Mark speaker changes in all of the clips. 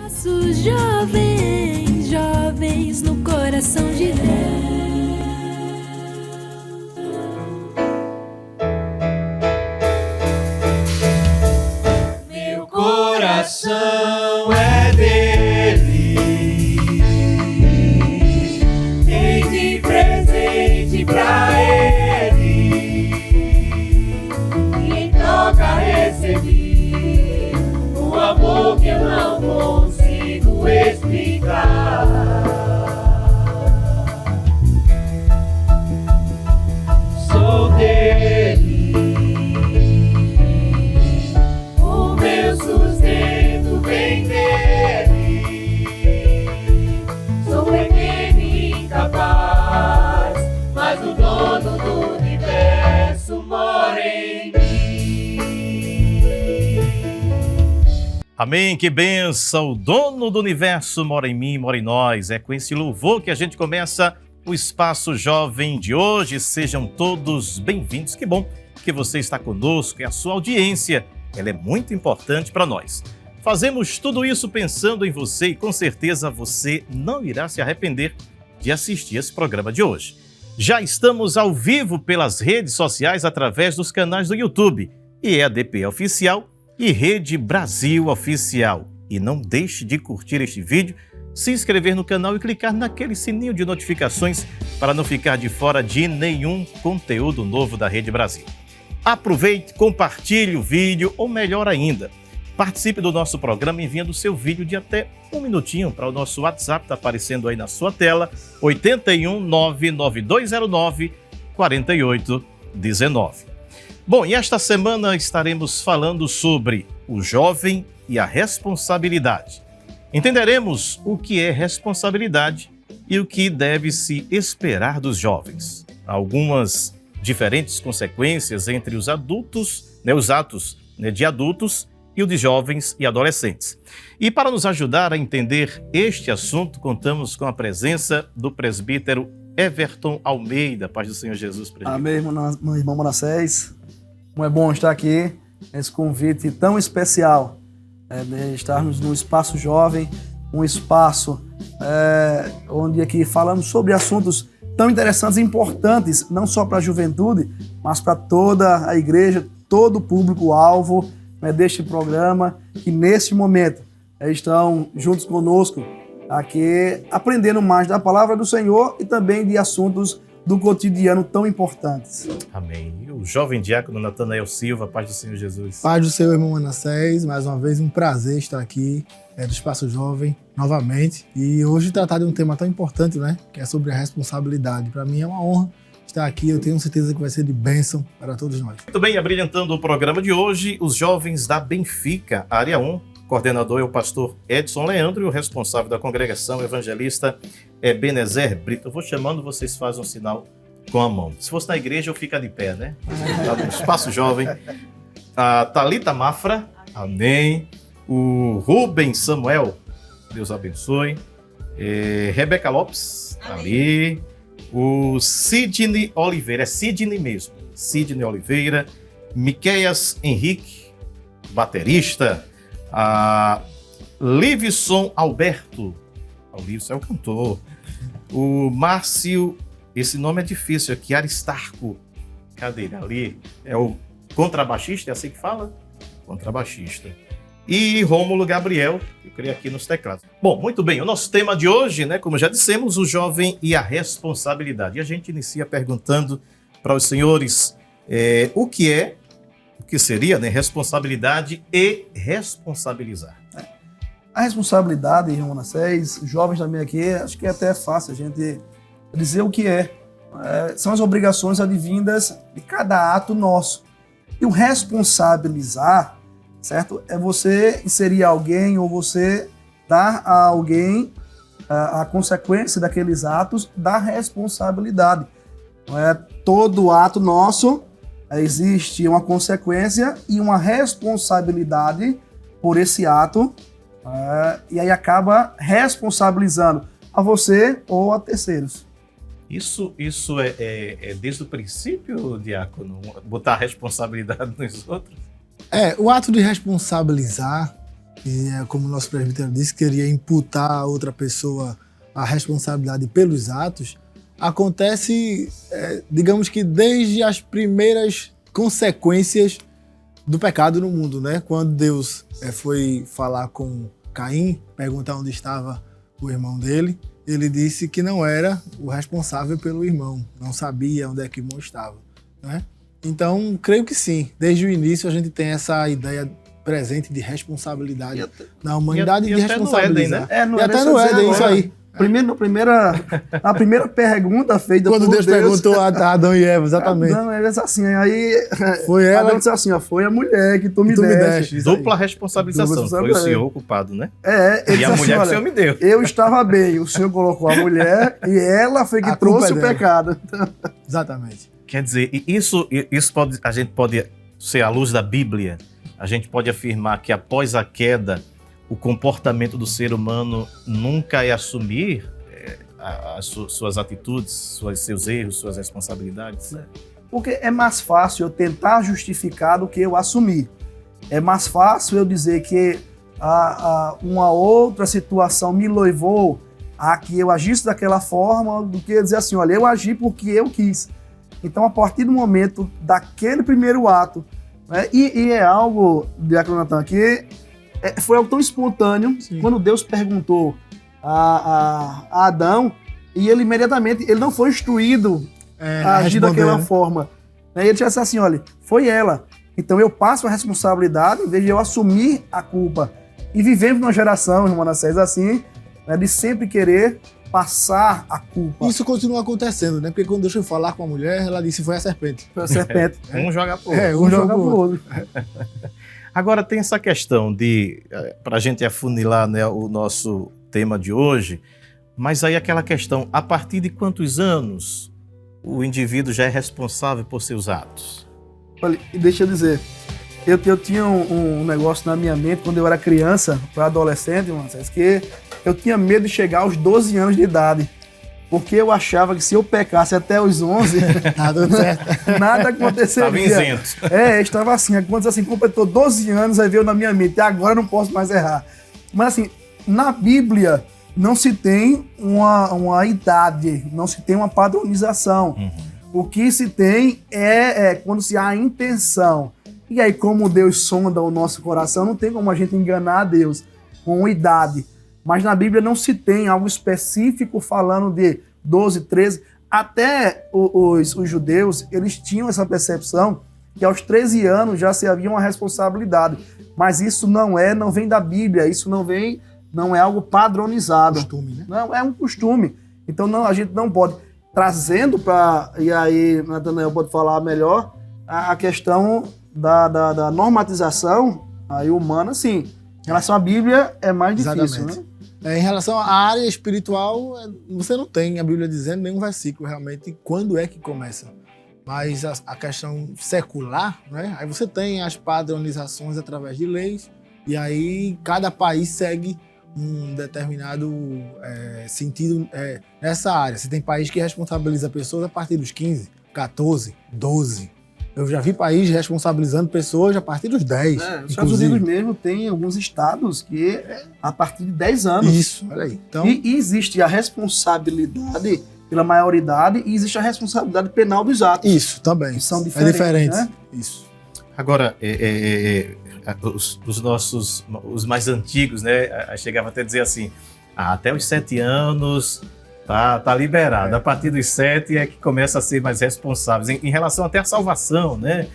Speaker 1: Nossos jovens, jovens no coração de Deus.
Speaker 2: Meu coração é dele, dei de presente pra ele, e em troca recebi o amor que eu não consigo explicar. Sou dele, o meu sustento vem dele. Sou pequeno e incapaz, mas o dono do universo mora em mim.
Speaker 3: Amém, que bênção! O dono do universo mora em mim, mora em nós. É com esse louvor que a gente começa o Espaço Jovem de hoje. Sejam todos bem-vindos. Que bom que você está conosco e a sua audiência, ela é muito importante para nós. Fazemos tudo isso pensando em você e com certeza você não irá se arrepender de assistir esse programa de hoje. Já estamos ao vivo pelas redes sociais através dos canais do YouTube, EADP Oficial e Rede Brasil Oficial. E não deixe de curtir este vídeo, se inscrever no canal e clicar naquele sininho de notificações para não ficar de fora de nenhum conteúdo novo da Rede Brasil. Aproveite, compartilhe o vídeo ou melhor ainda, participe do nosso programa enviando o seu vídeo de até 1 minutinho para o nosso WhatsApp, está aparecendo aí na sua tela, 81 99209 4819. Bom, e esta semana estaremos falando sobre o jovem e a responsabilidade. Entenderemos o que é responsabilidade e o que deve se esperar dos jovens. Algumas diferentes consequências entre os adultos, os atos de adultos e o de jovens e adolescentes. E para nos ajudar a entender este assunto, contamos com a presença do presbítero Everton Almeida. Paz do Senhor Jesus. Presbítero.
Speaker 4: Amém, meu irmão Manassés. Como é bom estar aqui nesse convite tão especial, de estarmos no Espaço Jovem, um espaço onde aqui falamos sobre assuntos tão interessantes e importantes, não só para a juventude, mas para toda a igreja, todo o público-alvo deste programa, que neste momento estão juntos conosco, aqui aprendendo mais da palavra do Senhor e também de assuntos do cotidiano tão importantes.
Speaker 3: Amém. E o jovem diácono Natanael Silva, paz do Senhor Jesus.
Speaker 5: Paz do Senhor, irmão Manassés, mais uma vez um prazer estar aqui do Espaço Jovem novamente e hoje tratar de um tema tão importante, né, que é sobre a responsabilidade. Para mim é uma honra estar aqui, eu tenho certeza que vai ser de bênção para todos nós.
Speaker 3: Muito bem, abrilhantando o programa de hoje, os jovens da Benfica, área 1, coordenador é o pastor Edson Leandro e o responsável da congregação, o evangelista Ebenezer Brito. Eu vou chamando, vocês fazem um sinal com a mão. Se fosse na igreja, eu fico de pé, né? Tá no Espaço Jovem. A Thalita Mafra, amém. O Rubens Samuel, Deus abençoe. Rebeca Lopes, ali. O Sidney Oliveira, é Sidney mesmo. Sidney Oliveira. Miqueias Henrique, baterista. A Livson Alberto, o Livson é o cantor. O Márcio, esse nome é difícil aqui, Aristarco, cadê ele ali? É o contrabaixista, é assim que fala? Contrabaixista. E Rômulo Gabriel, eu creio aqui nos teclados. Bom, muito bem, o nosso tema de hoje, como já dissemos, o jovem e a responsabilidade. E a gente inicia perguntando para os senhores o que seria, responsabilidade e responsabilizar.
Speaker 4: A responsabilidade, irmão Manassés, jovens também aqui, acho que é até fácil a gente dizer o que é. São as obrigações advindas de cada ato nosso. E o responsabilizar, certo? É você inserir alguém ou você dar a alguém a consequência daqueles atos da responsabilidade. Não é todo ato nosso existe uma consequência e uma responsabilidade por esse ato, e aí acaba responsabilizando a você ou a terceiros.
Speaker 3: Isso é desde o princípio, diácono, botar a responsabilidade nos outros?
Speaker 5: O ato de responsabilizar, e como o nosso presbítero disse, queria imputar a outra pessoa a responsabilidade pelos atos, acontece, digamos que desde as primeiras consequências do pecado no mundo, né? Quando Deus foi falar com Caim, perguntar onde estava o irmão dele, ele disse que não era o responsável pelo irmão, não sabia onde é que o irmão estava, né? Então, creio que sim. Desde o início a gente tem essa ideia presente de responsabilidade na humanidade e de responsabilidade.
Speaker 3: Éden, né?
Speaker 5: E até no Éden, isso aí.
Speaker 4: A primeira pergunta feita
Speaker 5: Quando
Speaker 4: por
Speaker 5: Deus perguntou a Adão e Eva, exatamente.
Speaker 4: Adão, ele disse assim, aí
Speaker 5: Foi ela
Speaker 4: Adão disse assim, ó, foi a mulher que tu me deste.
Speaker 3: Dupla responsabilização. Foi o senhor o culpado, né?
Speaker 4: Ele
Speaker 3: E a
Speaker 4: disse
Speaker 3: mulher
Speaker 4: assim,
Speaker 3: que o senhor me deu.
Speaker 4: eu estava bem, o senhor colocou a mulher e ela foi que
Speaker 5: A
Speaker 4: trouxe
Speaker 5: culpa
Speaker 4: o
Speaker 5: é dela.
Speaker 4: pecado.
Speaker 5: Exatamente.
Speaker 3: Quer dizer, isso a gente pode ser à luz da Bíblia. A gente pode afirmar que após a queda, o comportamento do ser humano nunca é assumir suas atitudes, seus erros, suas responsabilidades.
Speaker 4: Porque é mais fácil eu tentar justificar do que eu assumir. É mais fácil eu dizer que uma outra situação me levou a que eu agisse daquela forma do que dizer assim, olha, eu agi porque eu quis. Então, a partir do momento daquele primeiro ato, né, e é algo, Diácono Natan, que foi algo tão espontâneo,
Speaker 5: Sim.
Speaker 4: quando Deus perguntou a Adão, e ele imediatamente, ele não foi instruído a agir daquela forma. Né? E ele disse assim, olha, foi ela. Então eu passo a responsabilidade em vez de eu assumir a culpa. E vivemos numa geração, irmão Manassés, assim, né, de sempre querer passar a culpa.
Speaker 5: Isso continua acontecendo, né? Porque quando Deus foi falar com a mulher, ela disse foi a serpente.
Speaker 4: Foi a serpente.
Speaker 3: Um joga pro outro.
Speaker 5: Um joga pro outro.
Speaker 3: Agora tem essa questão de, para a gente afunilar, né, o nosso tema de hoje, mas aí aquela questão, a partir de quantos anos o indivíduo já é responsável por seus atos?
Speaker 4: Olha, e deixa eu dizer, eu tinha um negócio na minha mente quando eu era criança, para adolescente, irmão, que eu tinha medo de chegar aos 12 anos de idade. Porque eu achava que se eu pecasse até os 11, nada aconteceria.
Speaker 3: Estava isento.
Speaker 4: Estava assim. Quando assim, completou 12 anos, aí veio na minha mente, agora eu não posso mais errar. Mas assim, na Bíblia não se tem uma idade, não se tem uma padronização. O que se tem é quando se há a intenção. E aí, como Deus sonda o nosso coração, não tem como a gente enganar a Deus com idade. Mas na Bíblia não se tem algo específico falando de 12, 13. Até os judeus, eles tinham essa percepção que aos 13 anos já se havia uma responsabilidade. Mas isso não vem da Bíblia, isso não é algo padronizado.
Speaker 5: Costume, né?
Speaker 4: Não, é um costume. Então a gente não pode, trazendo para, e aí Natanael pode falar melhor, a questão da normatização aí humana, sim. Em relação à Bíblia é mais difícil,
Speaker 5: Exatamente.
Speaker 4: né?
Speaker 5: Em relação à área espiritual, você não tem a Bíblia dizendo nenhum versículo realmente quando é que começa. Mas a questão secular, né? Aí você tem as padronizações através de leis, e aí cada país segue um determinado sentido nessa área. Você tem país que responsabiliza pessoas a partir dos 15, 14, 12. Eu já vi país responsabilizando pessoas a partir dos 10.
Speaker 4: Os Estados Unidos mesmo tem alguns estados que a partir de 10 anos.
Speaker 5: Isso, olha aí. Então,
Speaker 4: E existe a responsabilidade pela maioridade e existe a responsabilidade penal dos atos.
Speaker 5: isso também.
Speaker 4: Que são
Speaker 5: É
Speaker 4: diferentes,
Speaker 5: diferente.
Speaker 4: né?
Speaker 5: Isso.
Speaker 3: Agora, os mais antigos, né, chegavam até a dizer assim, até os 7 anos tá liberado, a partir dos 7 é que começa a ser mais responsáveis, em relação até à salvação, né,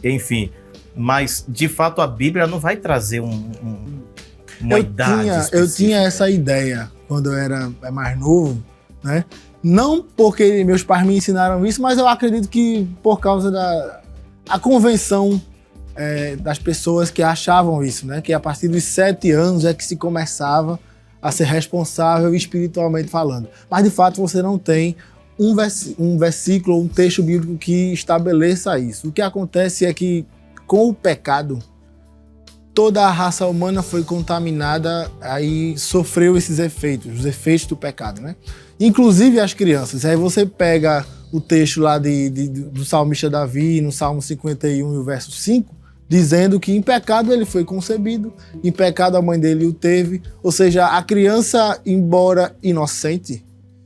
Speaker 3: enfim, mas de fato a Bíblia não vai trazer uma idade
Speaker 5: Eu
Speaker 3: específica.
Speaker 5: tinha essa ideia quando eu era mais novo, né? Não porque meus pais me ensinaram isso, mas eu acredito que por causa da convenção das pessoas que achavam isso, né? Que a partir dos 7 anos é que se começava a ser responsável espiritualmente falando. Mas de fato você não tem um versículo ou um texto bíblico que estabeleça isso. O que acontece é que com o pecado, toda a raça humana foi contaminada, aí sofreu esses efeitos, os efeitos do pecado, né? Inclusive as crianças. Aí você pega o texto lá do salmista Davi, no Salmo 51 e o verso 5, dizendo que em pecado ele foi concebido, em pecado a mãe dele o teve. Ou seja, a criança, embora inocente,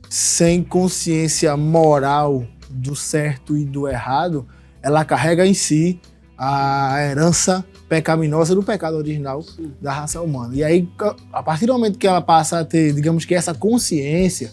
Speaker 5: sem consciência moral do certo e do errado, ela carrega em si a herança pecaminosa do pecado original da raça humana. E aí, a partir do momento que ela passa a ter, digamos que essa consciência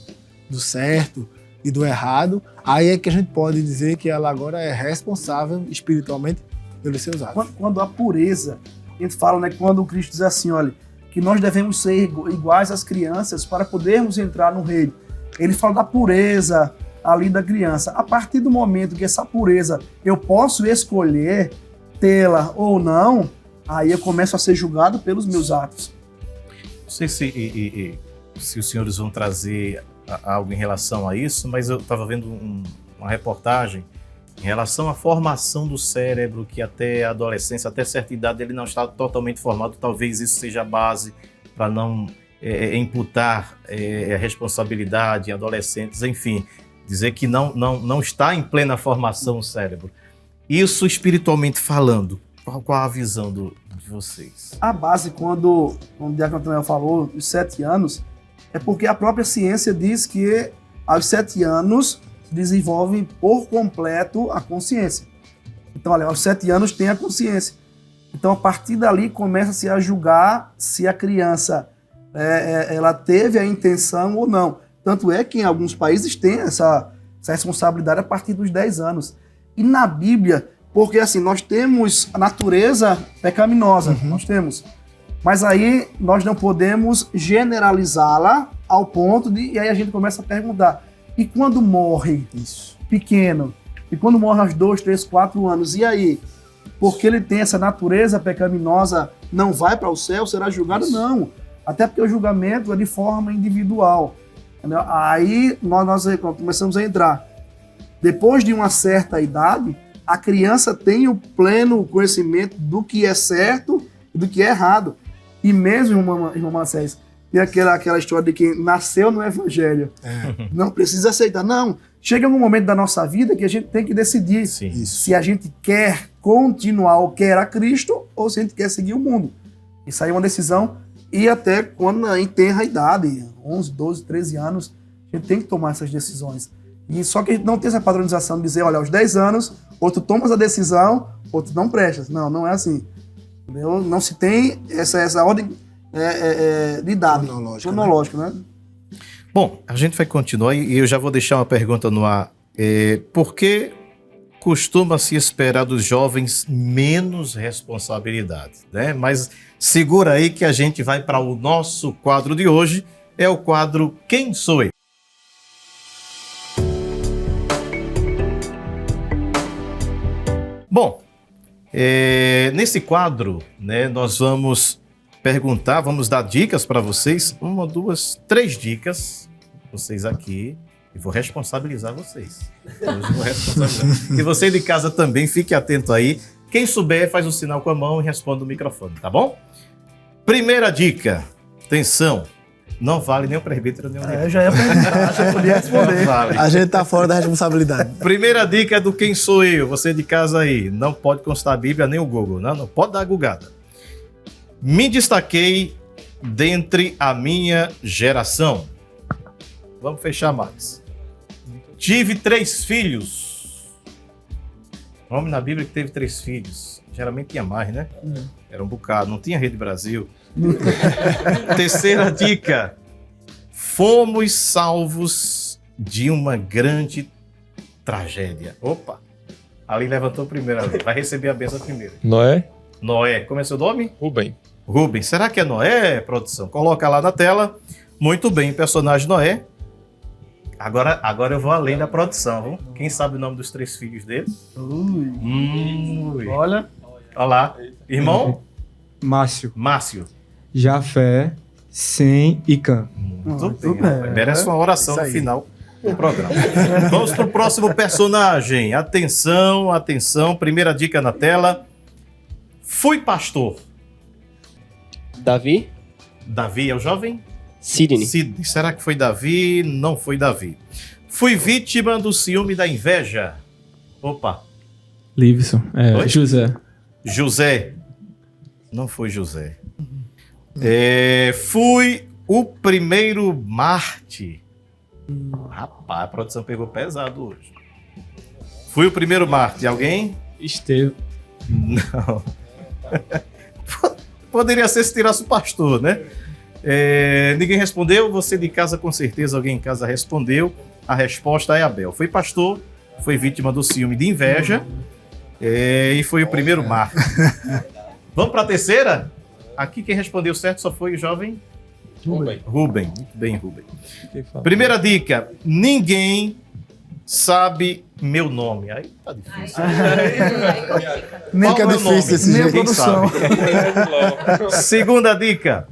Speaker 5: do certo e do errado, aí é que a gente pode dizer que ela agora é responsável espiritualmente pelos seus atos.
Speaker 4: Quando a pureza, a gente fala, né, quando o Cristo diz assim, olha, que nós devemos ser iguais às crianças para podermos entrar no reino. Ele fala da pureza ali da criança. A partir do momento que essa pureza eu posso escolher tê-la ou não, aí eu começo a ser julgado pelos meus atos.
Speaker 3: Não sei se os senhores vão trazer algo em relação a isso, mas eu estava vendo uma reportagem em relação à formação do cérebro, que até a adolescência, até certa idade, ele não está totalmente formado. Talvez isso seja a base para não imputar a responsabilidade em adolescentes, enfim, dizer que não está em plena formação o cérebro. Isso espiritualmente falando, qual a visão de vocês?
Speaker 4: A base, quando o Diácono Antônio falou, os 7 anos, é porque a própria ciência diz que aos 7 anos desenvolve por completo a consciência. Então, olha, aos 7 anos tem a consciência. Então, a partir dali, começa-se a julgar se a criança ela teve a intenção ou não. Tanto é que em alguns países tem essa responsabilidade a partir dos 10 anos. E na Bíblia, porque assim, nós temos a natureza pecaminosa, nós temos. Mas aí nós não podemos generalizá-la ao ponto de... E aí a gente começa a perguntar, e quando morre pequeno? E quando morre aos 2, 3, 4 anos? E aí? Porque ele tem essa natureza pecaminosa, não vai para o céu, será julgado? Isso. Não. Até porque o julgamento é de forma individual. Entendeu? Aí nós começamos a entrar. Depois de uma certa idade, a criança tem o pleno conhecimento do que é certo e do que é errado. E mesmo, irmão Macés, tem aquela história de quem nasceu no Evangelho. Não precisa aceitar. Não. Chega um momento da nossa vida que a gente tem que decidir se a gente quer continuar ou quer a Cristo ou se a gente quer seguir o mundo. Isso aí é uma decisão. E até quando enterra a idade, 11, 12, 13 anos, a gente tem que tomar essas decisões. E só que a gente não tem essa padronização de dizer, olha, aos 10 anos, ou tu tomas a decisão, ou tu não prestas. Não, não é assim. Entendeu? Não se tem essa ordem de idade. Cronológica, né?
Speaker 3: Bom, a gente vai continuar e eu já vou deixar uma pergunta no ar. Por que costuma-se esperar dos jovens menos responsabilidade, né? Mas segura aí que a gente vai para o nosso quadro de hoje, é o quadro Quem Sou Eu? Bom, nesse quadro, né, nós vamos perguntar, vamos dar dicas para vocês, 1, 2, 3 dicas, vocês aqui, e vou responsabilizar vocês. Hoje vou responsabilizar. E você de casa também, fique atento aí. Quem souber, faz um sinal com a mão e responde no microfone, tá bom? Primeira dica, atenção, não vale nem o presbítero, nem o diácono.
Speaker 4: Eu já ia perguntar, já podia responder.
Speaker 3: Não vale.
Speaker 5: A gente tá fora da responsabilidade.
Speaker 3: Primeira dica é do Quem Sou Eu, você de casa aí, não pode constar a Bíblia nem o Google, não pode dar gugada. Me destaquei dentre a minha geração. Vamos fechar mais. Tive 3 filhos. Homem na Bíblia que teve 3 filhos. Geralmente tinha mais, né? Era um bocado, não tinha Rede Brasil. Terceira dica. Fomos salvos de uma grande tragédia. Opa! Ali levantou primeiro, ali. Vai receber a bênção primeiro. Noé. Como é seu nome? Rubem. Será que é Noé, produção? Coloca lá na tela. Muito bem, personagem Noé. Agora eu vou além da produção, viu? Quem sabe o nome dos 3 filhos dele?
Speaker 4: Olha
Speaker 3: lá. Irmão?
Speaker 6: Márcio.
Speaker 2: Jafé, Sem e Cã.
Speaker 3: Muito bem. Merece uma oração no final do programa. Vamos para o próximo personagem. Atenção. Primeira dica na tela. Fui pastor.
Speaker 7: Davi
Speaker 3: é o jovem?
Speaker 7: Sidney.
Speaker 3: Será que foi Davi? Não foi Davi. Fui vítima do ciúme e da inveja. Opa.
Speaker 6: Livson.
Speaker 3: Oi?
Speaker 6: José.
Speaker 3: José. Não foi José. Fui o primeiro Marte. Rapaz, a produção pegou pesado hoje. Fui o primeiro Marte. Alguém?
Speaker 6: Esteve.
Speaker 3: Não. Poderia ser se tirasse o pastor, né? Ninguém respondeu. Você de casa, com certeza, alguém em casa respondeu. A resposta é Abel. Foi pastor, foi vítima do ciúme de inveja e foi o primeiro Marte. Vamos para a terceira? Aqui quem respondeu certo só foi o jovem Rubem. Muito bem, Rubem. Primeira dica: ninguém sabe meu nome. Aí tá difícil.
Speaker 5: Nem que é difícil esse
Speaker 4: Nem a
Speaker 5: jeito.
Speaker 4: produção.
Speaker 3: Segunda dica: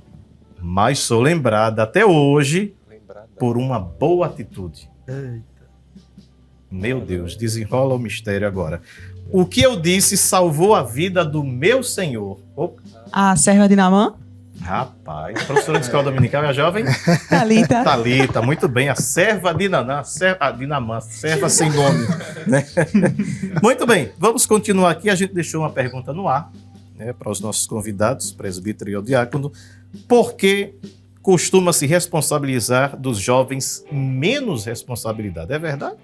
Speaker 3: mas sou lembrada até hoje por uma boa atitude. Meu Deus, desenrola o mistério agora. O que eu disse salvou a vida do meu senhor. Opa,
Speaker 7: A serva de Naamã,
Speaker 3: rapaz, professora de escola dominical é a jovem?
Speaker 7: Thalita.
Speaker 3: Thalita, muito bem. A serva de Naamã, serva sem nome. Né? Muito bem, vamos continuar aqui. A gente deixou uma pergunta no ar, né, para os nossos convidados, presbítero e o diácono. Por que costuma se responsabilizar dos jovens menos responsabilidade? É verdade?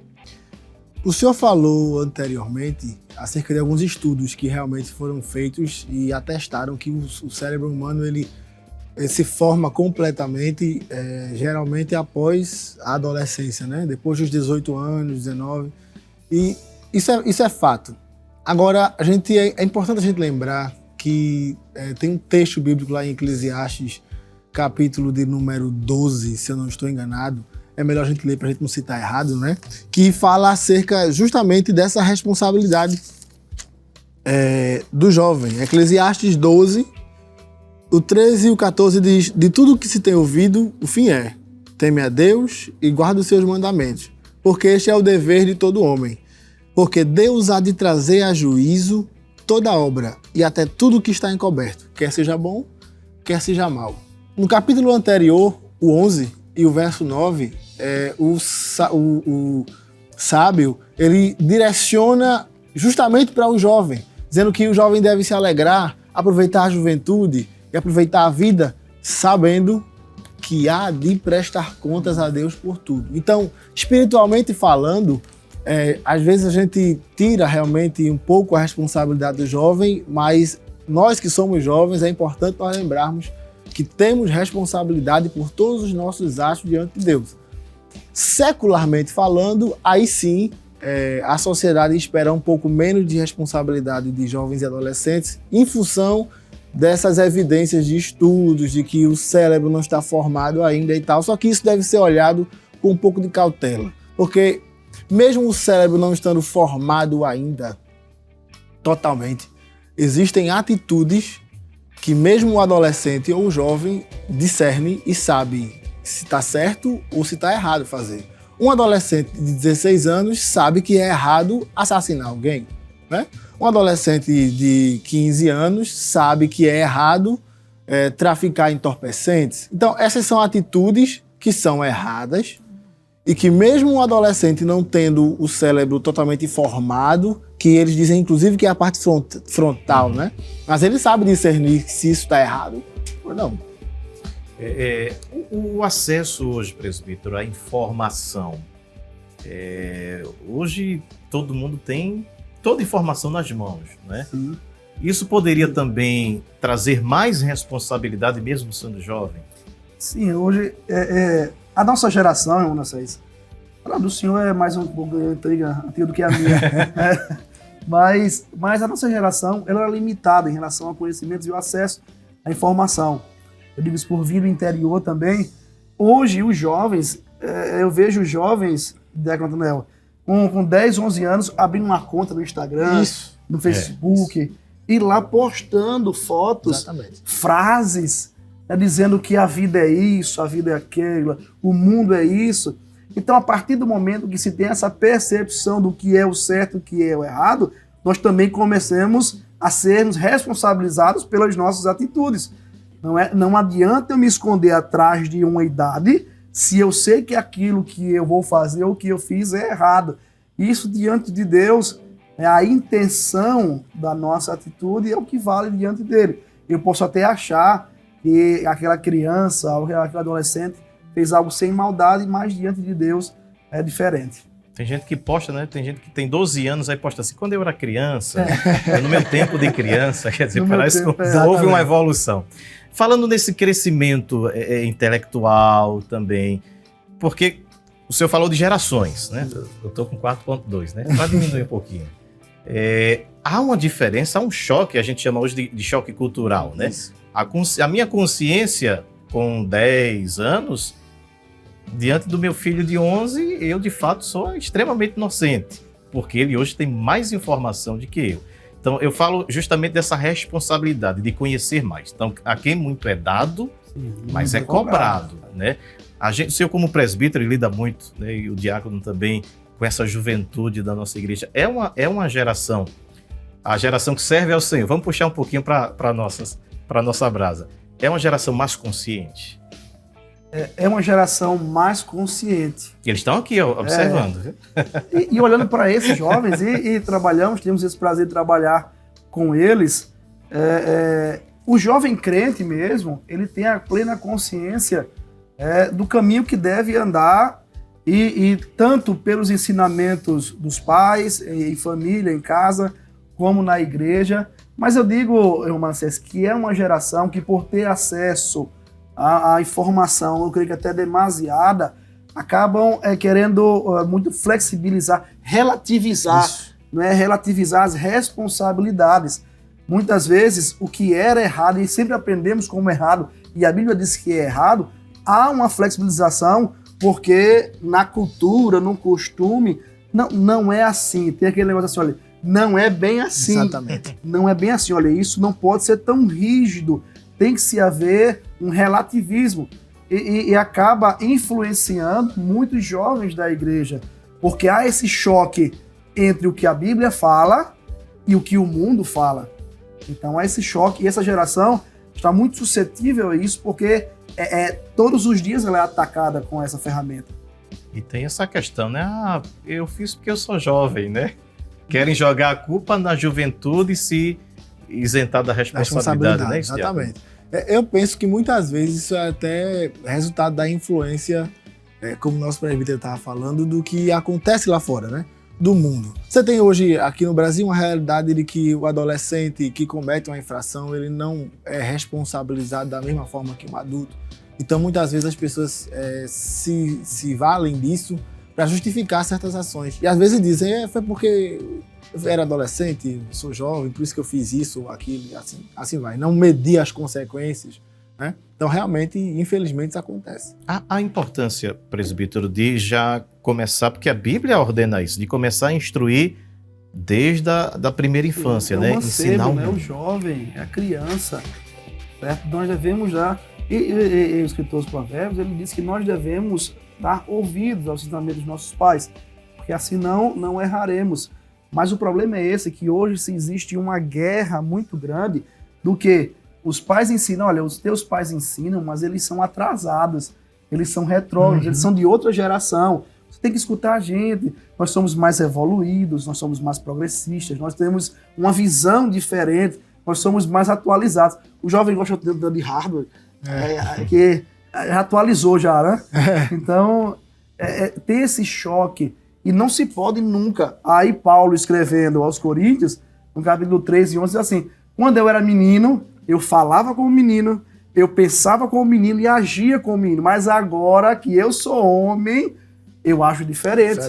Speaker 5: O senhor falou anteriormente acerca de alguns estudos que realmente foram feitos e atestaram que o cérebro humano ele se forma completamente, geralmente após a adolescência, né? Depois dos 18 anos, 19. E isso é fato. Agora, é importante a gente lembrar que tem um texto bíblico lá em Eclesiastes, capítulo de número 12, se eu não estou enganado. É melhor a gente ler para a gente não citar errado, né? Que fala acerca justamente dessa responsabilidade do jovem. Eclesiastes 12, o 13 e o 14 diz: de tudo que se tem ouvido, o fim é: teme a Deus e guarda os seus mandamentos, porque este é o dever de todo homem. Porque Deus há de trazer a juízo toda obra e até tudo que está encoberto, quer seja bom, quer seja mal. No capítulo anterior, o 11 e o verso 9, o sábio, ele direciona justamente para o jovem, dizendo que o jovem deve se alegrar, aproveitar a juventude e aproveitar a vida, sabendo que há de prestar contas a Deus por tudo. Então, espiritualmente falando, às vezes a gente tira realmente um pouco a responsabilidade do jovem, mas nós que somos jovens, é importante nós lembrarmos que temos responsabilidade por todos os nossos atos diante de Deus. Secularmente falando, aí sim, a sociedade espera um pouco menos de responsabilidade de jovens e adolescentes em função dessas evidências de estudos, de que o cérebro não está formado ainda e tal. Só que isso deve ser olhado com um pouco de cautela, porque mesmo o cérebro não estando formado ainda totalmente, existem atitudes que mesmo o adolescente ou o jovem discerne e sabe se está certo ou se está errado fazer. Um adolescente de 16 anos sabe que é errado assassinar alguém, né? Um adolescente de 15 anos sabe que é errado traficar entorpecentes. Então, essas são atitudes que são erradas e que mesmo um adolescente não tendo o cérebro totalmente formado, que eles dizem inclusive que é a parte frontal, né? Mas ele sabe discernir se isso está errado ou não.
Speaker 3: O acesso hoje, presbítero, à informação. Hoje todo mundo tem toda a informação nas mãos, né?
Speaker 4: Sim.
Speaker 3: Isso poderia também trazer mais responsabilidade mesmo sendo jovem?
Speaker 4: Sim, hoje a nossa geração, irmão Nassés, a do senhor é mais um pouco antiga do que a minha, mas a nossa geração ela é limitada em relação a conhecimentos e o acesso à informação. Eu digo isso por vir do interior também. Hoje, os jovens, eu vejo os jovens, Antonel, com 10, 11 anos, abrindo uma conta no Instagram, no Facebook, e lá postando fotos,
Speaker 5: Exatamente.
Speaker 4: frases, dizendo que a vida é isso, a vida é aquilo, o mundo é isso. Então, a partir do momento que se tem essa percepção do que é o certo e o que é o errado, nós também começamos a sermos responsabilizados pelas nossas atitudes. Não adianta eu me esconder atrás de uma idade se eu sei que aquilo que eu vou fazer ou que eu fiz é errado. Isso, diante de Deus, A intenção da nossa atitude é o que vale diante dele. Eu posso até achar que aquela criança ou aquele adolescente fez algo sem maldade, mas diante de Deus é diferente.
Speaker 3: Tem gente que posta, né? Tem gente que tem 12 anos, aí posta assim, quando eu era criança, no meu tempo de criança, quer dizer, parece que houve uma evolução. Falando nesse crescimento intelectual também, porque o senhor falou de gerações, né? Eu estou com 4.2, né? Para diminuir um pouquinho. Há uma diferença, há um choque, a gente chama hoje de choque cultural, né? A minha consciência com 10 anos, diante do meu filho de 11, eu de fato sou extremamente inocente, porque ele hoje tem mais informação do que eu. Então eu falo justamente dessa responsabilidade de conhecer mais. Então a quem muito é dado, mas é cobrado, né? A gente, o senhor como presbítero lida muito, né, e o diácono também, com essa juventude da nossa igreja. É uma geração, a geração que serve ao Senhor. Vamos puxar um pouquinho para a nossa brasa. É uma geração mais consciente.
Speaker 4: É uma geração mais consciente.
Speaker 3: Eles estão aqui observando. Viu?
Speaker 4: E olhando para esses jovens, e temos esse prazer de trabalhar com eles, o jovem crente mesmo, ele tem a plena consciência do caminho que deve andar, e tanto pelos ensinamentos dos pais, em família, em casa, como na igreja. Mas eu digo, irmão Manassés, que é uma geração que, por ter acesso à informação, eu creio que até demasiada, acabam querendo muito flexibilizar, relativizar, relativizar as responsabilidades. Muitas vezes, o que era errado, e sempre aprendemos como errado, e a Bíblia diz que é errado, há uma flexibilização, porque na cultura, no costume, não é assim. Tem aquele negócio assim, olha, não é bem assim.
Speaker 5: Exatamente.
Speaker 4: Não é bem assim, olha, isso não pode ser tão rígido. Tem que se haver um relativismo. E acaba influenciando muitos jovens da igreja, porque há esse choque entre o que a Bíblia fala e o que o mundo fala. Então há esse choque, e essa geração está muito suscetível a isso, porque todos os dias ela é atacada com essa ferramenta.
Speaker 3: E tem essa questão, né? Eu fiz porque eu sou jovem, né? Querem jogar a culpa na juventude e se isentar da responsabilidade, né?
Speaker 5: Exatamente. Eu penso que muitas vezes isso é até resultado da influência, como o nosso presbítero estava falando, do que acontece lá fora, né? Do mundo. Você tem hoje aqui no Brasil uma realidade de que o adolescente que comete uma infração, ele não é responsabilizado da mesma forma que um adulto. Então muitas vezes as pessoas se valem disso para justificar certas ações. E às vezes dizem, foi porque eu era adolescente, sou jovem, por isso que eu fiz isso ou aquilo, e assim vai. Não medir as consequências, né? Então realmente, infelizmente, isso acontece.
Speaker 3: A importância, presbítero, de já começar, porque a Bíblia ordena isso, de começar a instruir desde a primeira infância, né?
Speaker 4: Ensinar o jovem, a criança, certo? Nós devemos já, e o escritor dos Provérbios, ele diz que nós devemos dar ouvidos aos ensinamentos dos nossos pais, porque assim não erraremos. Mas o problema é esse, que hoje se existe uma guerra muito grande do que os pais ensinam, olha, os teus pais ensinam, mas eles são atrasados, eles são retrógrados, eles são de outra geração. Você tem que escutar a gente, nós somos mais evoluídos, nós somos mais progressistas, nós temos uma visão diferente, nós somos mais atualizados. O jovem gosta de hardware, que atualizou já, né? Então, tem esse choque, e não se pode nunca. Aí Paulo, escrevendo aos Coríntios, no capítulo 3 e 11, diz assim, quando eu era menino, eu falava como menino, eu pensava como menino e agia como menino, mas agora que eu sou homem, eu acho diferente.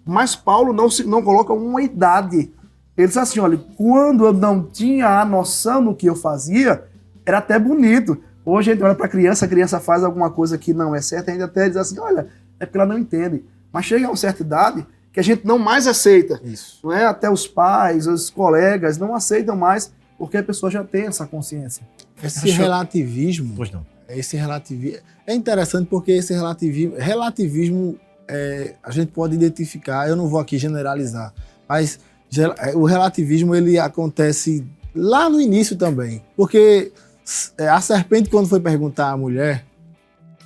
Speaker 4: Mas Paulo não coloca uma idade. Ele diz assim, olha, quando eu não tinha a noção do que eu fazia, era até bonito. Hoje a gente olha para a criança faz alguma coisa que não é certa, a gente até diz assim, olha, é porque ela não entende. Mas chega a uma certa idade que a gente não mais aceita. Isso. Não é? Até os pais, os colegas não aceitam mais, porque a pessoa já tem essa consciência.
Speaker 5: Esse relativismo...
Speaker 3: Pois não.
Speaker 5: É interessante porque esse relativismo a gente pode identificar, eu não vou aqui generalizar, mas o relativismo ele acontece lá no início também. Porque a serpente, quando foi perguntar à mulher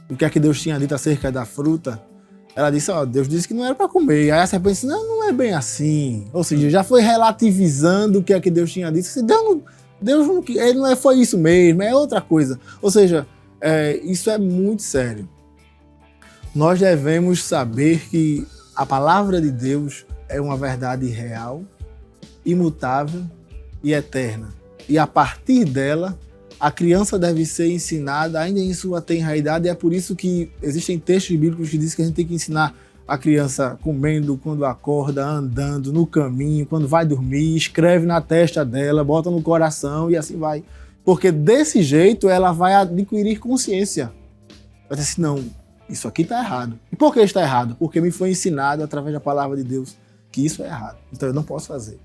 Speaker 5: o que é que Deus tinha dito acerca da fruta, Ela disse, Deus disse que não era para comer. Aí a serpente disse, não é bem assim. Ou seja, já foi relativizando o que é que Deus tinha dito. Deus não, ele não foi isso mesmo, é outra coisa. Ou seja, isso é muito sério. Nós devemos saber que a palavra de Deus é uma verdade real, imutável e eterna. E a partir dela, a criança deve ser ensinada ainda em sua tenra idade, e é por isso que existem textos bíblicos que dizem que a gente tem que ensinar a criança comendo, quando acorda, andando, no caminho, quando vai dormir, escreve na testa dela, bota no coração e assim vai. Porque desse jeito ela vai adquirir consciência. Vai dizer assim, não, isso aqui está errado. E por que está errado? Porque me foi ensinado através da palavra de Deus que isso é errado. Então eu não posso fazer.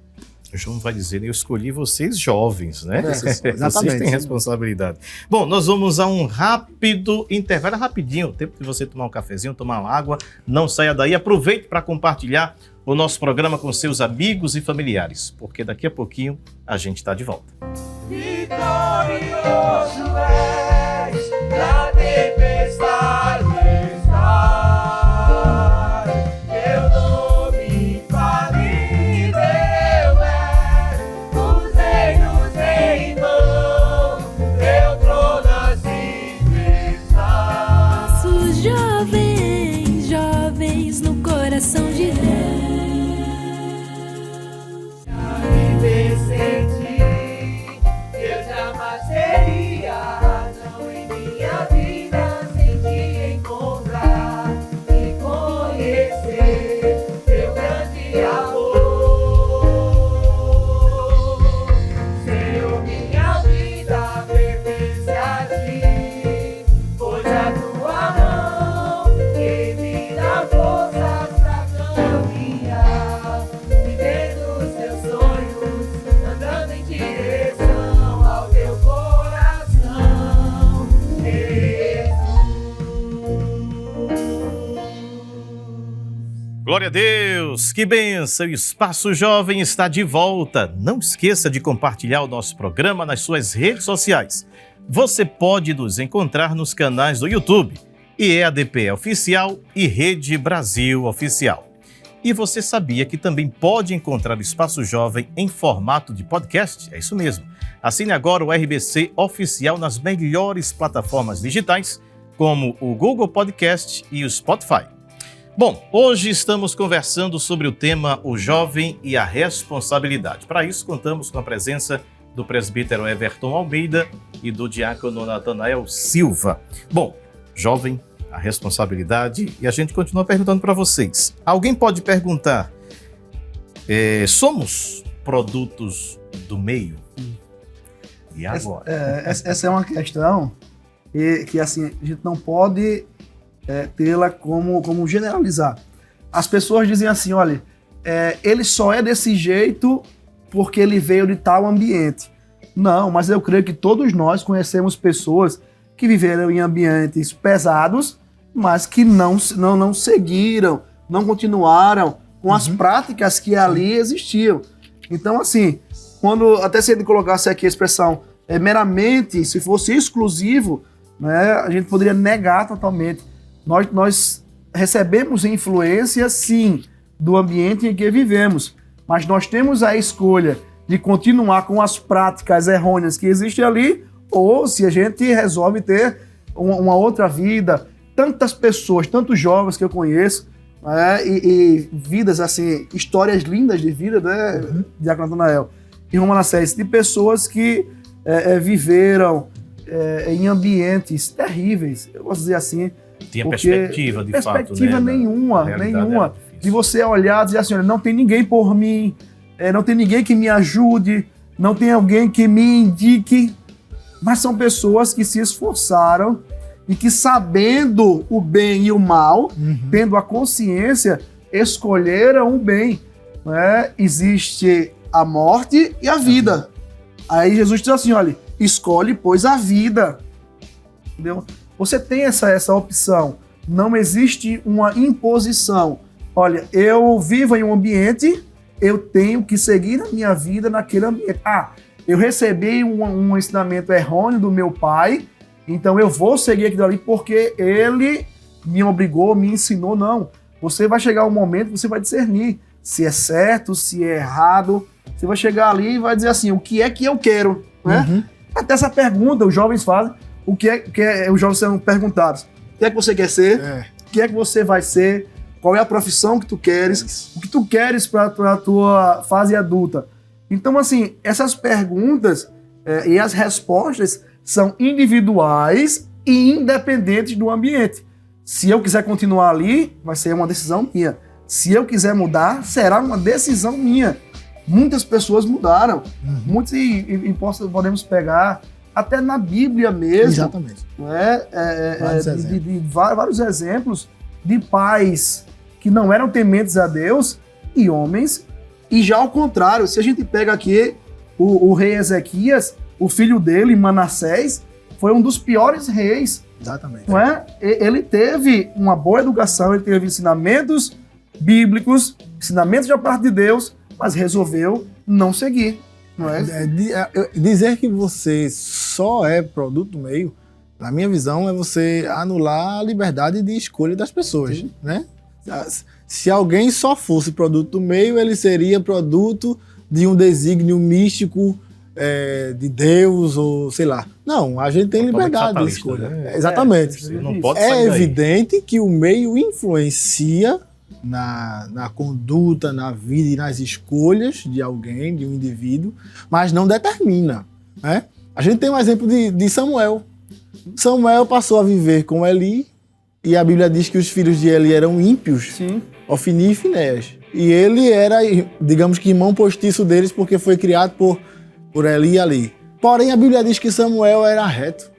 Speaker 3: João vai dizer, eu escolhi vocês jovens, né?
Speaker 5: Exatamente.
Speaker 3: Vocês têm responsabilidade. Bom, nós vamos a um rápido intervalo, rapidinho, o tempo de você tomar um cafezinho, tomar uma água, não saia daí, aproveite para compartilhar o nosso programa com seus amigos e familiares, porque daqui a pouquinho a gente está de volta.
Speaker 2: Vitorioso és, na tempestade estás, teu nome infalível é, os reinos em vão, teu trono assim está.
Speaker 1: Passos jovens, jovens no coração de Deus.
Speaker 2: Viver sem ti, eu jamais seria, não em minha vida sem te encontrar e conhecer teu grande amor. Senhor, minha vida pertence a ti, pois a tua mão que me dá forças pra caminhar, vivendo os teus sonhos, andando em direção ao teu coração, Jesus.
Speaker 3: Glória a Deus, que bênção! O Espaço Jovem está de volta. Não esqueça de compartilhar o nosso programa nas suas redes sociais. Você pode nos encontrar nos canais do YouTube, EADPE Oficial e Rede Brasil Oficial. E você sabia que também pode encontrar o Espaço Jovem em formato de podcast? É isso mesmo. Assine agora o RBC Oficial nas melhores plataformas digitais, como o Google Podcast e o Spotify. Bom, hoje estamos conversando sobre o tema O Jovem e a Responsabilidade. Para isso, contamos com a presença do presbítero Everton Almeida e do diácono Natanael Silva. Bom, jovem, a responsabilidade, e a gente continua perguntando para vocês. Alguém pode perguntar, somos produtos do meio? E agora?
Speaker 4: Essa é uma questão que assim, a gente não pode tê-la como generalizar. As pessoas dizem assim, olha, ele só é desse jeito porque ele veio de tal ambiente. Não, mas eu creio que todos nós conhecemos pessoas que viveram em ambientes pesados, mas que não seguiram, não continuaram com as práticas que ali existiam. Então, assim, quando até se ele colocasse aqui a expressão meramente, se fosse exclusivo, né, a gente poderia negar totalmente. Nós recebemos influência, sim, do ambiente em que vivemos, mas nós temos a escolha de continuar com as práticas errôneas que existem ali, ou se a gente resolve ter uma outra vida. Tantas pessoas, tantos jovens que eu conheço, né, e vidas assim, histórias lindas de vida, né, Diácono Natanael e Irmã Manassés, de pessoas que viveram em ambientes terríveis, eu posso dizer assim.
Speaker 3: Tinha perspectiva, de fato, né?
Speaker 4: Perspectiva nenhuma. De você olhar e dizer assim, olha, não tem ninguém por mim, não tem ninguém que me ajude, não tem alguém que me indique, mas são pessoas que se esforçaram e que, sabendo o bem e o mal, tendo a consciência, escolheram o bem. Né? Existe a morte e a vida. Aí Jesus diz assim, olha, escolhe, pois, a vida. Entendeu? Você tem essa opção. Não existe uma imposição. Olha, eu vivo em um ambiente, eu tenho que seguir a minha vida naquele ambiente. Eu recebi um ensinamento errôneo do meu pai, então eu vou seguir aquilo ali porque ele me obrigou, me ensinou. Não. você vai chegar um momento que você vai discernir se é certo, se é errado. Você vai chegar ali e vai dizer assim, o que é que eu quero, né? Até essa pergunta os jovens fazem, os jovens são perguntados, o que é que você quer ser? O que é que você vai ser? Qual é a profissão que tu queres? O que tu queres para a tua fase adulta? Então, assim, essas perguntas e as respostas são individuais e independentes do ambiente. Se eu quiser continuar ali, vai ser uma decisão minha. Se eu quiser mudar, será uma decisão minha. Muitas pessoas mudaram. Muitos, e podemos pegar até na Bíblia mesmo.
Speaker 5: Exatamente.
Speaker 4: Né? Vários exemplos de pais que não eram tementes a Deus e homens. E já ao contrário, se a gente pega aqui o rei Ezequias, o filho dele, Manassés, foi um dos piores reis.
Speaker 5: Exatamente.
Speaker 4: Não é? Ele teve uma boa educação, ele teve ensinamentos bíblicos, ensinamentos da parte de Deus, mas resolveu não seguir. Não é?
Speaker 5: Dizer que você só é produto do meio, na minha visão, é você anular a liberdade de escolha das pessoas. Né? Se alguém só fosse produto do meio, ele seria produto de um desígnio místico de Deus, ou sei lá. Não, a gente tem liberdade de escolha.
Speaker 3: Né?
Speaker 5: Exatamente.
Speaker 3: Não pode sair daí.
Speaker 5: Evidente que o meio influencia na conduta, na vida e nas escolhas de alguém, de um indivíduo, mas não determina. Né? A gente tem um exemplo de Samuel. Samuel passou a viver com Eli, e a Bíblia diz que os filhos de Eli eram ímpios, Ofni e Finéias. E ele era, digamos que, irmão postiço deles, porque foi criado por Eli e Ali. Porém, a Bíblia diz que Samuel era reto,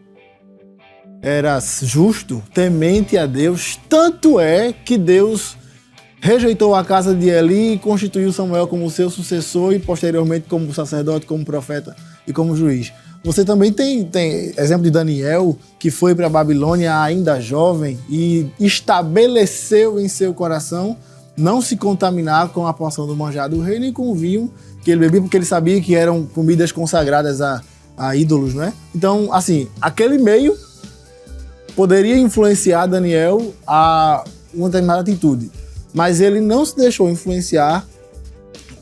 Speaker 5: era justo, temente a Deus. Tanto é que Deus rejeitou a casa de Eli e constituiu Samuel como seu sucessor e, posteriormente, como sacerdote, como profeta e como juiz. Você também tem exemplo de Daniel, que foi para a Babilônia ainda jovem e estabeleceu em seu coração não se contaminar com a porção do manjar do rei, nem com o vinho que ele bebia, porque ele sabia que eram comidas consagradas a ídolos, né? Então, assim, aquele meio poderia influenciar Daniel a uma determinada atitude, mas ele não se deixou influenciar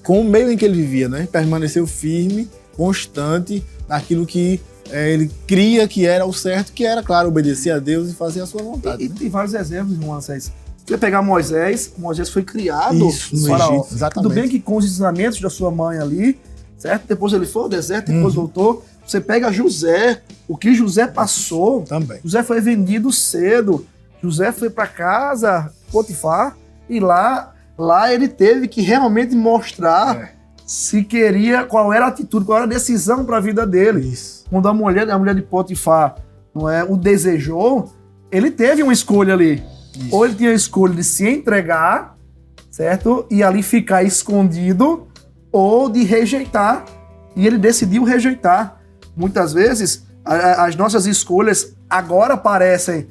Speaker 5: com o meio em que ele vivia, né? Permaneceu firme, constante, naquilo que ele cria que era o certo, que era, claro, obedecer a Deus e fazer a sua vontade.
Speaker 4: E tem vários exemplos, irmão. Se você pegar Moisés foi criado no Egito. Exatamente. Tudo bem que com os ensinamentos da sua mãe ali, certo? Depois ele foi ao deserto, depois voltou. Você pega José, o que José passou.
Speaker 5: Também.
Speaker 4: José foi vendido cedo. José foi para casa, Potifar, e lá ele teve que realmente mostrar se queria, qual era a atitude, qual era a decisão para a vida dele.
Speaker 5: Isso.
Speaker 4: Quando a mulher de Potifar o desejou, ele teve uma escolha ali. Isso. Ou ele tinha a escolha de se entregar, certo? E ali ficar escondido, ou de rejeitar. E ele decidiu rejeitar. Muitas vezes, as nossas escolhas agora parecem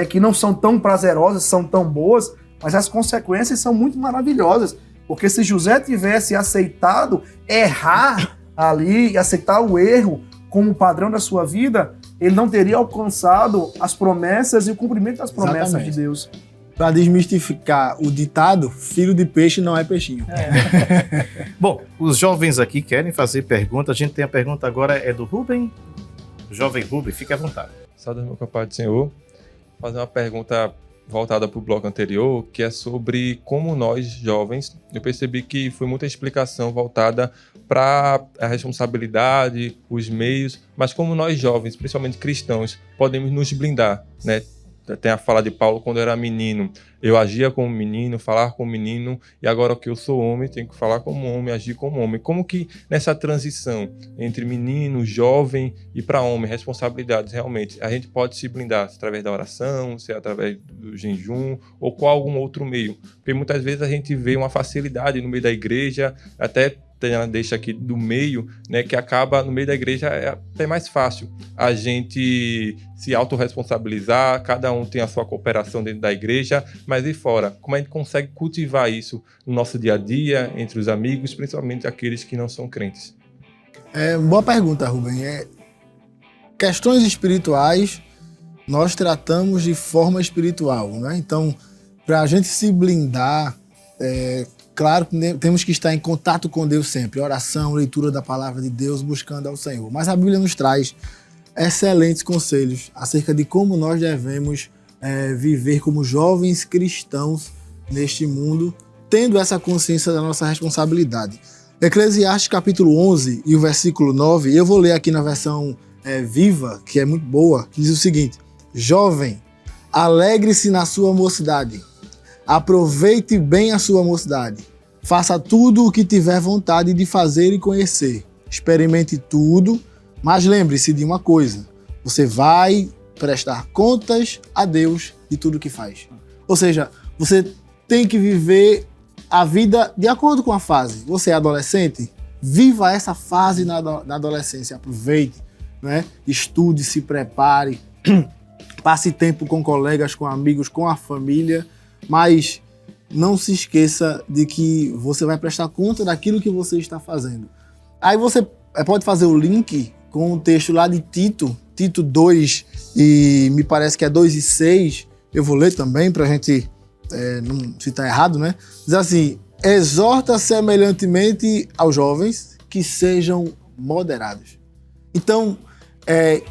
Speaker 4: que não são tão prazerosas, são tão boas, mas as consequências são muito maravilhosas. Porque se José tivesse aceitado errar ali, aceitar o erro como padrão da sua vida, ele não teria alcançado as promessas e o cumprimento das promessas de Deus.
Speaker 5: Para desmistificar o ditado, filho de peixe não é peixinho.
Speaker 3: Bom, os jovens aqui querem fazer pergunta. A gente tem a pergunta agora, é do Rubem. Jovem Rubem, fique à vontade.
Speaker 6: Saudações, meu compadre do Senhor. Vou fazer uma pergunta voltada para o bloco anterior, que é sobre como nós, jovens, eu percebi que foi muita explicação voltada para a responsabilidade, os meios, mas como nós, jovens, principalmente cristãos, podemos nos blindar, né? Tem a fala de Paulo, quando eu era menino, eu agia como menino, falar como menino, e agora que eu sou homem, tenho que falar como homem, agir como homem. Como que nessa transição entre menino, jovem e para homem, responsabilidades, realmente, a gente pode se blindar através da oração, se é através do jejum, ou com algum outro meio? Porque muitas vezes a gente vê uma facilidade no meio da igreja, até deixa aqui do meio, né, que acaba no meio da igreja é até mais fácil a gente se autorresponsabilizar, cada um tem a sua cooperação dentro da igreja, mas e fora? Como a gente consegue cultivar isso no nosso dia a dia, entre os amigos, principalmente aqueles que não são crentes?
Speaker 5: Boa pergunta, Rubem. Questões espirituais nós tratamos de forma espiritual, né? Então, para a gente se blindar, claro que temos que estar em contato com Deus sempre, oração, leitura da palavra de Deus, buscando ao Senhor. Mas a Bíblia nos traz excelentes conselhos acerca de como nós devemos viver como jovens cristãos neste mundo, tendo essa consciência da nossa responsabilidade. Eclesiastes capítulo 11 e o versículo 9, eu vou ler aqui na versão viva, que é muito boa, que diz o seguinte: jovem, alegre-se na sua mocidade, aproveite bem a sua mocidade, faça tudo o que tiver vontade de fazer e conhecer, experimente tudo, mas lembre-se de uma coisa: você vai prestar contas a Deus de tudo que faz. Ou seja, você tem que viver a vida de acordo com a fase. Você é adolescente? Viva essa fase na adolescência, aproveite, né? Estude, se prepare, passe tempo com colegas, com amigos, com a família, mas não se esqueça de que você vai prestar conta daquilo que você está fazendo. Aí você pode fazer o link com o texto lá de Tito 2, e me parece que é 2 e 6, eu vou ler também para a gente não citar errado, né? Diz assim: exorta semelhantemente aos jovens que sejam moderados. Então,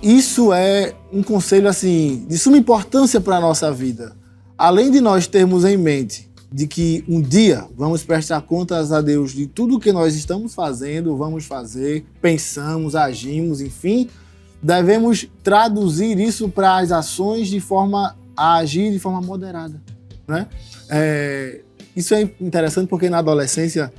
Speaker 5: isso é um conselho assim, de suma importância para a nossa vida. Além de nós termos em mente de que um dia vamos prestar contas a Deus de tudo que nós estamos fazendo, vamos fazer, pensamos, agimos, enfim, devemos traduzir isso para as ações de forma a agir de forma moderada, né? Isso é interessante porque na adolescência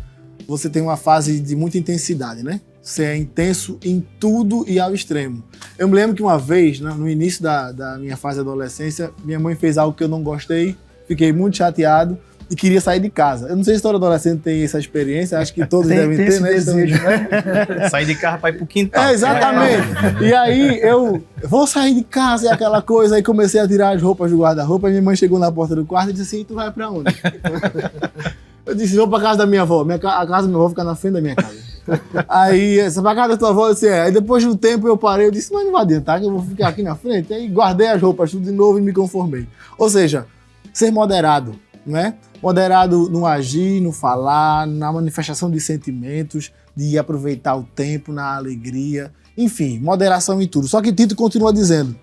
Speaker 5: você tem uma fase de muita intensidade, né? Você é intenso em tudo e ao extremo. Eu me lembro que uma vez, no início da minha fase de adolescência, minha mãe fez algo que eu não gostei, fiquei muito chateado e queria sair de casa. Eu não sei se todo adolescente tem essa experiência, acho que todos devem ter,
Speaker 4: esse
Speaker 5: né?
Speaker 4: desejo, né?
Speaker 3: Sair de carro para ir pro quintal.
Speaker 5: Exatamente. E aí eu vou sair de casa e aquela coisa, aí comecei a tirar as roupas do guarda-roupa, e minha mãe chegou na porta do quarto e disse assim: tu vai pra onde? Eu disse: vou pra casa da minha avó. A casa da minha avó fica na frente da minha casa. Aí, essa pra casa da tua avó, eu disse: Aí depois de um tempo eu parei, eu disse: mas não vai adiantar que eu vou ficar aqui na frente. Aí guardei as roupas tudo de novo e me conformei. Ou seja, ser moderado, né? Moderado no agir, no falar, na manifestação de sentimentos, de aproveitar o tempo, na alegria, enfim, moderação em tudo. Só que Tito continua dizendo: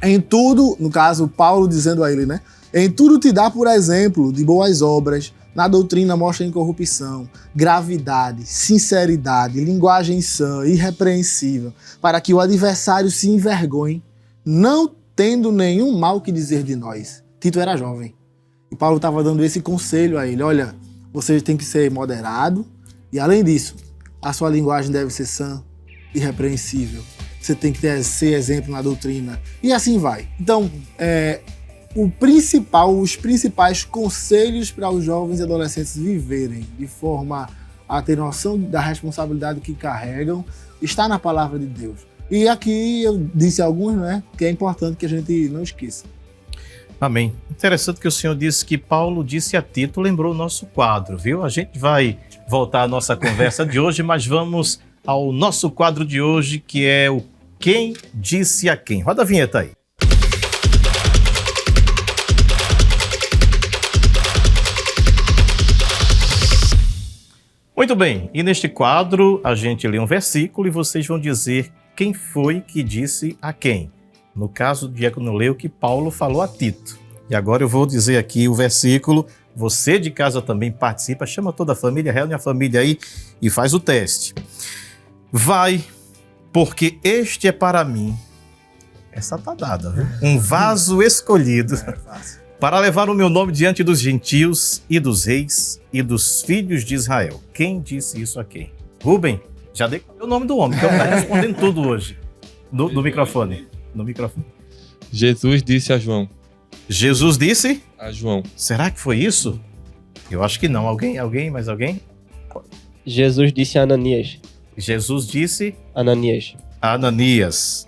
Speaker 5: em tudo, no caso, Paulo dizendo a ele, né? Em tudo te dá por exemplo de boas obras, na doutrina mostra incorrupção, gravidade, sinceridade, linguagem sã, irrepreensível, para que o adversário se envergonhe, não tendo nenhum mal que dizer de nós. Tito era jovem. E Paulo estava dando esse conselho a ele: olha, você tem que ser moderado e, além disso, a sua linguagem deve ser sã, irrepreensível. Você tem que ser exemplo na doutrina. E assim vai. Então, os principais conselhos para os jovens e adolescentes viverem de forma a ter noção da responsabilidade que carregam está na palavra de Deus. E aqui eu disse alguns, né, que é importante que a gente não esqueça.
Speaker 3: Amém. Interessante que o senhor disse que Paulo disse a Tito, lembrou o nosso quadro, viu? A gente vai voltar à nossa conversa de hoje, mas vamos ao nosso quadro de hoje, que é o Quem Disse a Quem. Roda a vinheta aí. Muito bem, e neste quadro a gente lê um versículo e vocês vão dizer quem foi que disse a quem. No caso, o diácono leu que Paulo falou a Tito. E agora eu vou dizer aqui o versículo. Você de casa também participa, chama toda a família, reúne a família aí e faz o teste. Vai, porque este é para mim. Essa tá dada, viu? Um vaso escolhido para levar o meu nome diante dos gentios e dos reis e dos filhos de Israel. Quem disse isso a quem? Rubem, já dei o nome do homem, que eu estou respondendo tudo hoje. No microfone. No microfone.
Speaker 6: Jesus disse a João.
Speaker 3: Jesus disse?
Speaker 6: A João.
Speaker 3: Será que foi isso? Eu acho que não. Alguém? Mais alguém?
Speaker 8: Jesus disse a Ananias.
Speaker 3: Jesus disse?
Speaker 8: Ananias.
Speaker 3: A Ananias.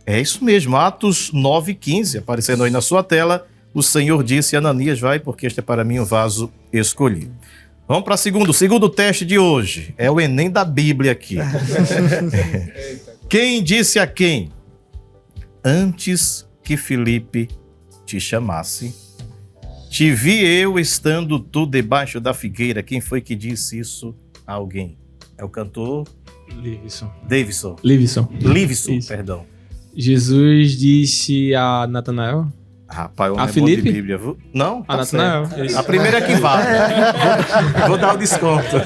Speaker 3: É isso mesmo. Atos 9:15, aparecendo aí na sua tela. O Senhor disse: Ananias, vai, porque este é para mim um vaso escolhido. Vamos para o segundo teste de hoje. É o Enem da Bíblia aqui. Quem disse a quem? Antes que Filipe te chamasse, Te vi eu estando tu debaixo da figueira. Quem foi que disse isso a alguém? É o cantor Livison. Livison,
Speaker 9: Isso.
Speaker 3: perdão.
Speaker 9: Jesus disse a Natanael.
Speaker 3: Rapaz, o homem
Speaker 9: A
Speaker 3: é bom
Speaker 9: Filipe?
Speaker 3: de Bíblia, viu? Não,
Speaker 9: A
Speaker 3: tá certo.
Speaker 9: Natanael. Isso.
Speaker 3: A primeira é que vale. Vou dar o desconto.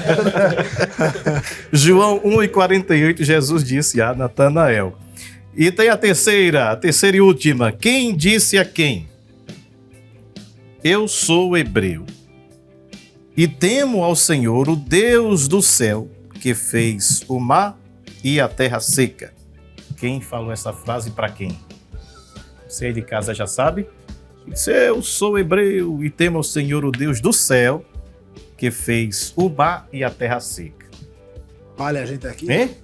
Speaker 3: João 1,48, Jesus disse a Natanael. E tem a terceira e última. Quem disse a quem? Eu sou hebreu e temo ao Senhor, o Deus do céu, que fez o mar e a terra seca. Quem falou essa frase para quem? Você aí de casa já sabe? Disse, eu sou hebreu e temo ao Senhor, o Deus do céu, que fez o mar e a terra seca.
Speaker 5: Olha a gente aqui.
Speaker 3: Hein?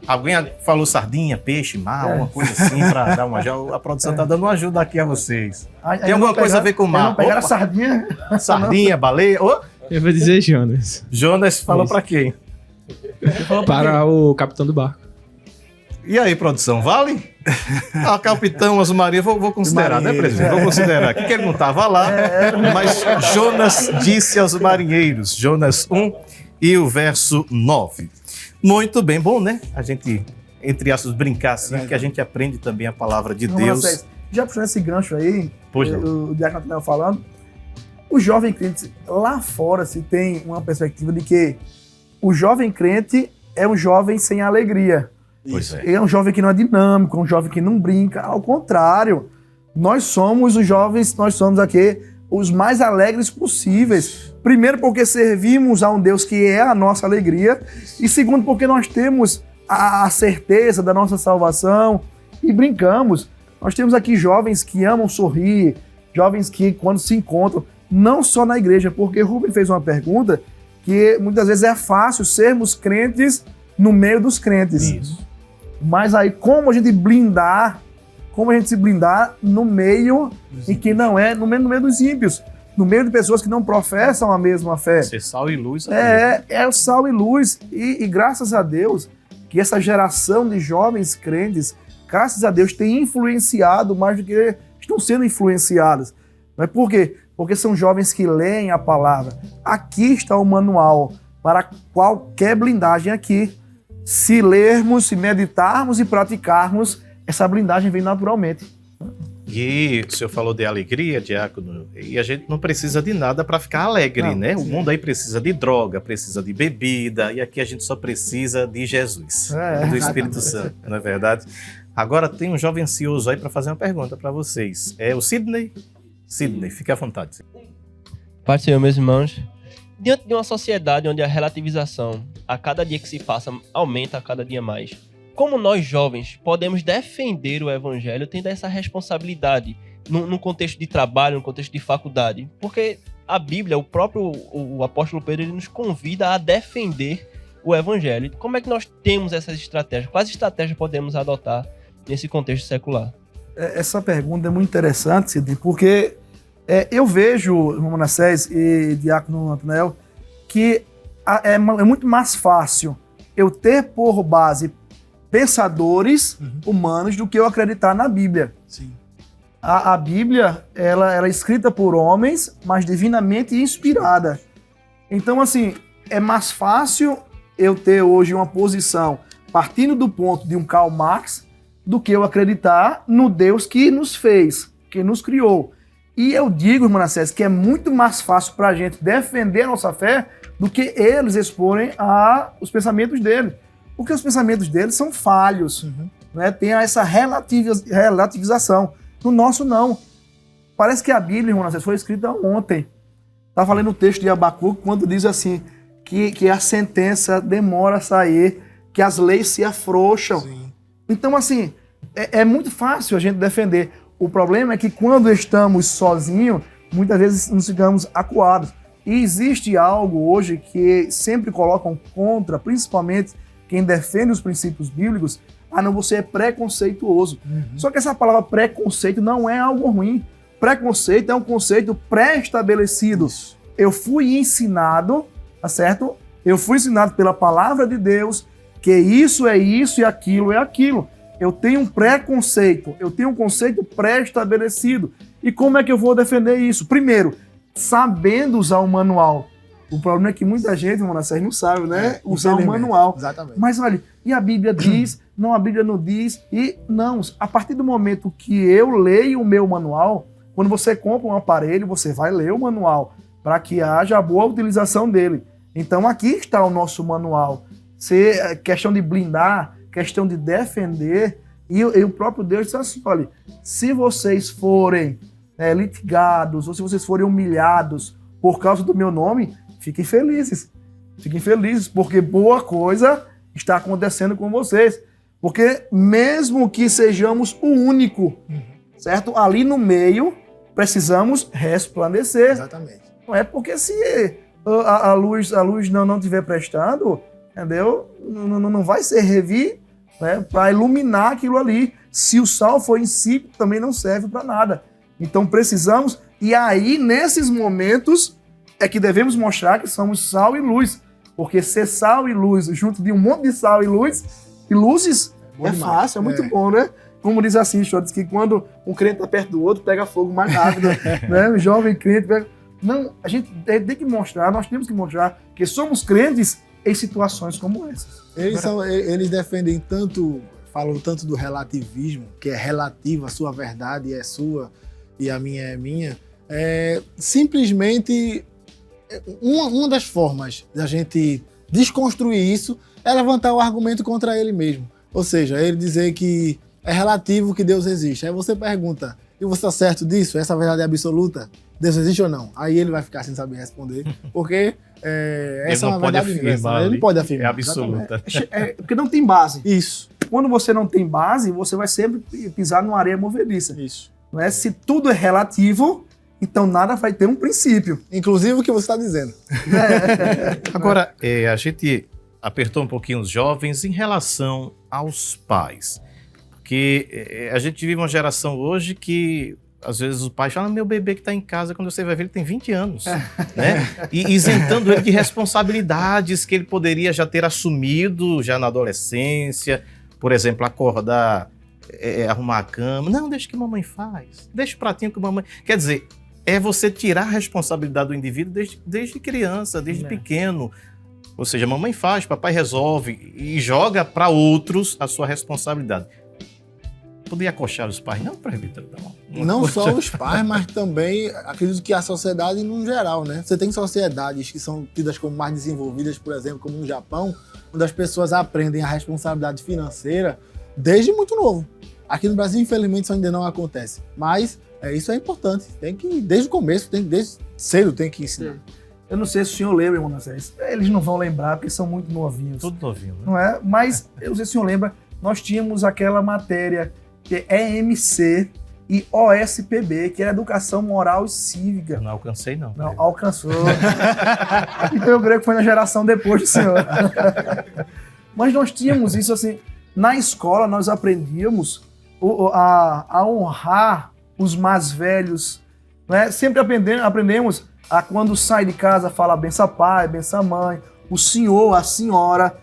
Speaker 3: Alguém falou sardinha, peixe, mar, alguma coisa assim, para dar uma ajuda. A produção tá dando uma ajuda aqui a vocês. Tem alguma coisa a ver com o mar?
Speaker 4: Não pegaram a sardinha?
Speaker 3: Sardinha, baleia. Oh,
Speaker 9: Eu vou dizer Jonas.
Speaker 3: Jonas falou
Speaker 9: Isso.
Speaker 3: para quem?
Speaker 9: Para o capitão do barco.
Speaker 3: E aí, produção, vale? Ah, capitão Osmaria, vou considerar, né, presidente? Vou considerar. Que ele não estava lá, mas Jonas disse aos marinheiros, Jonas 1 e o verso 9. Muito bem, bom, né? A gente, entre aspas, brincar assim, que a gente aprende também a palavra de Deus.
Speaker 4: Já puxando esse gancho aí,
Speaker 3: Pois não.
Speaker 4: o Diácono Natanael falando, o jovem crente lá fora se tem uma perspectiva de que o jovem crente é um jovem sem alegria.
Speaker 3: Pois é.
Speaker 4: Ele é um jovem que não é dinâmico, um jovem que não brinca. Ao contrário, nós somos os jovens, nós somos aqui os mais alegres possíveis. Primeiro porque servimos a um Deus que é a nossa alegria. E segundo porque nós temos a certeza da nossa salvação e brincamos. Nós temos aqui jovens que amam sorrir, jovens que quando se encontram, não só na igreja, porque Rubem fez uma pergunta que muitas vezes é fácil sermos crentes no meio dos crentes.
Speaker 3: Isso.
Speaker 4: Mas aí, como a gente se blindar no meio em que não é, no meio dos ímpios, no meio de pessoas que não professam a mesma fé.
Speaker 3: Ser sal e luz.
Speaker 4: É o sal e luz. E graças a Deus que essa geração de jovens crentes, graças a Deus, tem influenciado mais do que estão sendo influenciados. Mas por quê? Porque são jovens que leem a palavra. Aqui está o manual para qualquer blindagem aqui. Se lermos, se meditarmos e praticarmos, essa blindagem vem naturalmente.
Speaker 3: E o senhor falou de alegria, diácono, e a gente não precisa de nada para ficar alegre,
Speaker 4: Não,
Speaker 3: né?
Speaker 4: sim.
Speaker 3: O mundo aí precisa de droga, precisa de bebida, e aqui a gente só precisa de Jesus, do Espírito Santo, não é verdade? Agora tem um jovem ansioso aí para fazer uma pergunta para vocês. É o Sidney? Sidney, fique à vontade.
Speaker 8: Pai do Senhor, meus irmãos, diante de uma sociedade onde a relativização, a cada dia que se passa, aumenta a cada dia mais, como nós jovens podemos defender o evangelho tendo essa responsabilidade no contexto de trabalho, no contexto de faculdade? Porque a Bíblia, o apóstolo Pedro, ele nos convida a defender o evangelho. Como é que nós temos essas estratégias? Quais estratégias podemos adotar nesse contexto secular?
Speaker 4: Essa pergunta é muito interessante, Sidney, porque eu vejo, irmão Manassés e Diácono Natanael, que é muito mais fácil eu ter por base pensadores humanos do que eu acreditar na Bíblia.
Speaker 5: Sim.
Speaker 4: A Bíblia, ela é escrita por homens, mas divinamente inspirada. Então, assim, é mais fácil eu ter hoje uma posição partindo do ponto de um Karl Marx do que eu acreditar no Deus que nos fez, que nos criou. E eu digo, irmão Manassés, que é muito mais fácil para a gente defender a nossa fé do que eles exporem os pensamentos deles. Porque os pensamentos deles são falhos, né? Tem essa relativização. No nosso, não. Parece que a Bíblia, irmão Manassés, foi escrita ontem. Estava lendo o texto de Abacuque quando diz assim, que a sentença demora a sair, que as leis se afrouxam.
Speaker 5: Sim.
Speaker 4: Então, assim, é muito fácil a gente defender. O problema é que quando estamos sozinhos, muitas vezes nos ficamos acuados. E existe algo hoje que sempre colocam contra, principalmente quem defende os princípios bíblicos, não, você é preconceituoso. Só que essa palavra preconceito não é algo ruim. Preconceito é um conceito pré-estabelecido. Eu fui ensinado, tá certo? Eu fui ensinado pela palavra de Deus que isso é isso e aquilo é aquilo. Eu tenho um preconceito, eu tenho um conceito pré-estabelecido. E como é que eu vou defender isso? Primeiro, sabendo usar o manual. O problema é que muita gente, Manassés, não sabe, né? Usar o manual.
Speaker 5: Exatamente.
Speaker 4: Mas olha, e a Bíblia diz, não, a Bíblia não diz, e não, a partir do momento que eu leio o meu manual, quando você compra um aparelho, você vai ler o manual, para que haja a boa utilização dele. Então aqui está o nosso manual. Questão de blindar, questão de defender, e o próprio Deus disse assim, olha, se vocês forem litigados, ou se vocês forem humilhados por causa do meu nome, fiquem felizes. Fiquem felizes, porque boa coisa está acontecendo com vocês. Porque mesmo que sejamos o único, certo? Ali no meio, precisamos resplandecer.
Speaker 5: Exatamente.
Speaker 4: Não é porque se a luz não estiver prestando, entendeu? Não vai servir, né, para iluminar aquilo ali. Se o sal for insípido, também não serve para nada. Então precisamos, e aí nesses momentos é que devemos mostrar que somos sal e luz. Porque ser sal e luz junto de um monte de sal e luzes é fácil, é muito bom, né? Como diz assim, diz que quando um crente está perto do outro, pega fogo mais rápido. Né? Um jovem crente pega... Não, a gente tem que mostrar, nós temos que mostrar que somos crentes em situações como essas.
Speaker 5: Eles defendem tanto, falam tanto do relativismo, que é relativo, a sua verdade é sua e a minha é minha. Simplesmente, uma das formas da gente desconstruir isso é levantar o argumento contra ele mesmo. Ou seja, ele dizer que é relativo que Deus existe. Aí você pergunta, e você está certo disso? Essa verdade é absoluta? Deus existe ou não? Aí ele vai ficar sem saber responder, porque essa é uma verdade universal. Ele não pode afirmar.
Speaker 3: É absoluta.
Speaker 4: Porque não tem base.
Speaker 5: Isso.
Speaker 4: Quando você não tem base, você vai sempre pisar numa areia movediça.
Speaker 5: Isso.
Speaker 4: Não é? Se tudo é relativo, então nada vai ter um princípio.
Speaker 5: Inclusive o que você está dizendo.
Speaker 3: Agora, a gente apertou um pouquinho os jovens em relação aos pais. Porque a gente vive uma geração hoje que, às vezes, o pai fala, meu bebê que está em casa, quando você vai ver, ele tem 20 anos. Né? E isentando ele de responsabilidades que ele poderia já ter assumido já na adolescência. Por exemplo, acordar, arrumar a cama. Não, deixa que mamãe faz. Deixa o pratinho que mamãe... Quer dizer, é você tirar a responsabilidade do indivíduo desde criança, desde pequeno. Ou seja, mamãe faz, papai resolve e joga para outros a sua responsabilidade. Poderia acochar os pais, não, presbítero?
Speaker 5: Não só os pais, mas também acredito que a sociedade no geral, né? Você tem sociedades que são tidas como mais desenvolvidas, por exemplo, como no Japão, onde as pessoas aprendem a responsabilidade financeira desde muito novo. Aqui no Brasil, infelizmente, isso ainda não acontece. Mas isso é importante. Tem que, desde o começo, desde cedo, tem que ensinar.
Speaker 4: Eu não sei se o senhor lembra, irmão Nassés. Eles não vão lembrar, porque são muito novinhos.
Speaker 3: Tudo novinho, né?
Speaker 4: Não é? Mas, eu não sei se o senhor lembra, nós tínhamos aquela matéria que é EMC e OSPB, que é Educação Moral e Cívica.
Speaker 3: Eu não alcancei, não.
Speaker 4: Não, alcançou. Então eu creio que foi na geração depois do senhor. Mas nós tínhamos isso assim, na escola nós aprendíamos a honrar os mais velhos, né? Sempre aprendemos a quando sai de casa falar benção pai, benção mãe, o senhor, a senhora.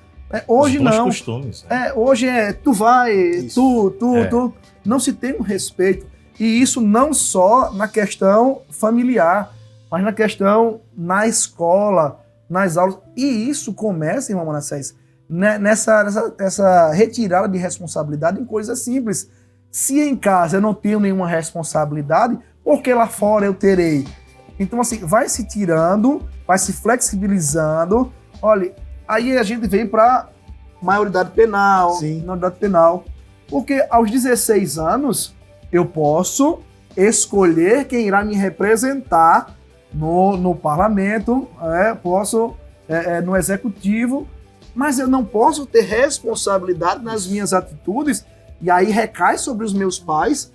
Speaker 4: Hoje não.
Speaker 3: Costumes,
Speaker 4: hoje tu vai, isso. tu. Não se tem um respeito. E isso não só na questão familiar, mas na questão na escola, nas aulas. E isso começa, irmão Manassés, nessa retirada de responsabilidade em coisas simples. Se em casa eu não tenho nenhuma responsabilidade, por que lá fora eu terei? Então, assim, vai se tirando, vai se flexibilizando. Olha, aí a gente vem para maioridade penal, minoridade penal. Porque aos 16 anos, eu posso escolher quem irá me representar no parlamento, posso no executivo, mas eu não posso ter responsabilidade nas minhas atitudes, e aí recai sobre os meus pais,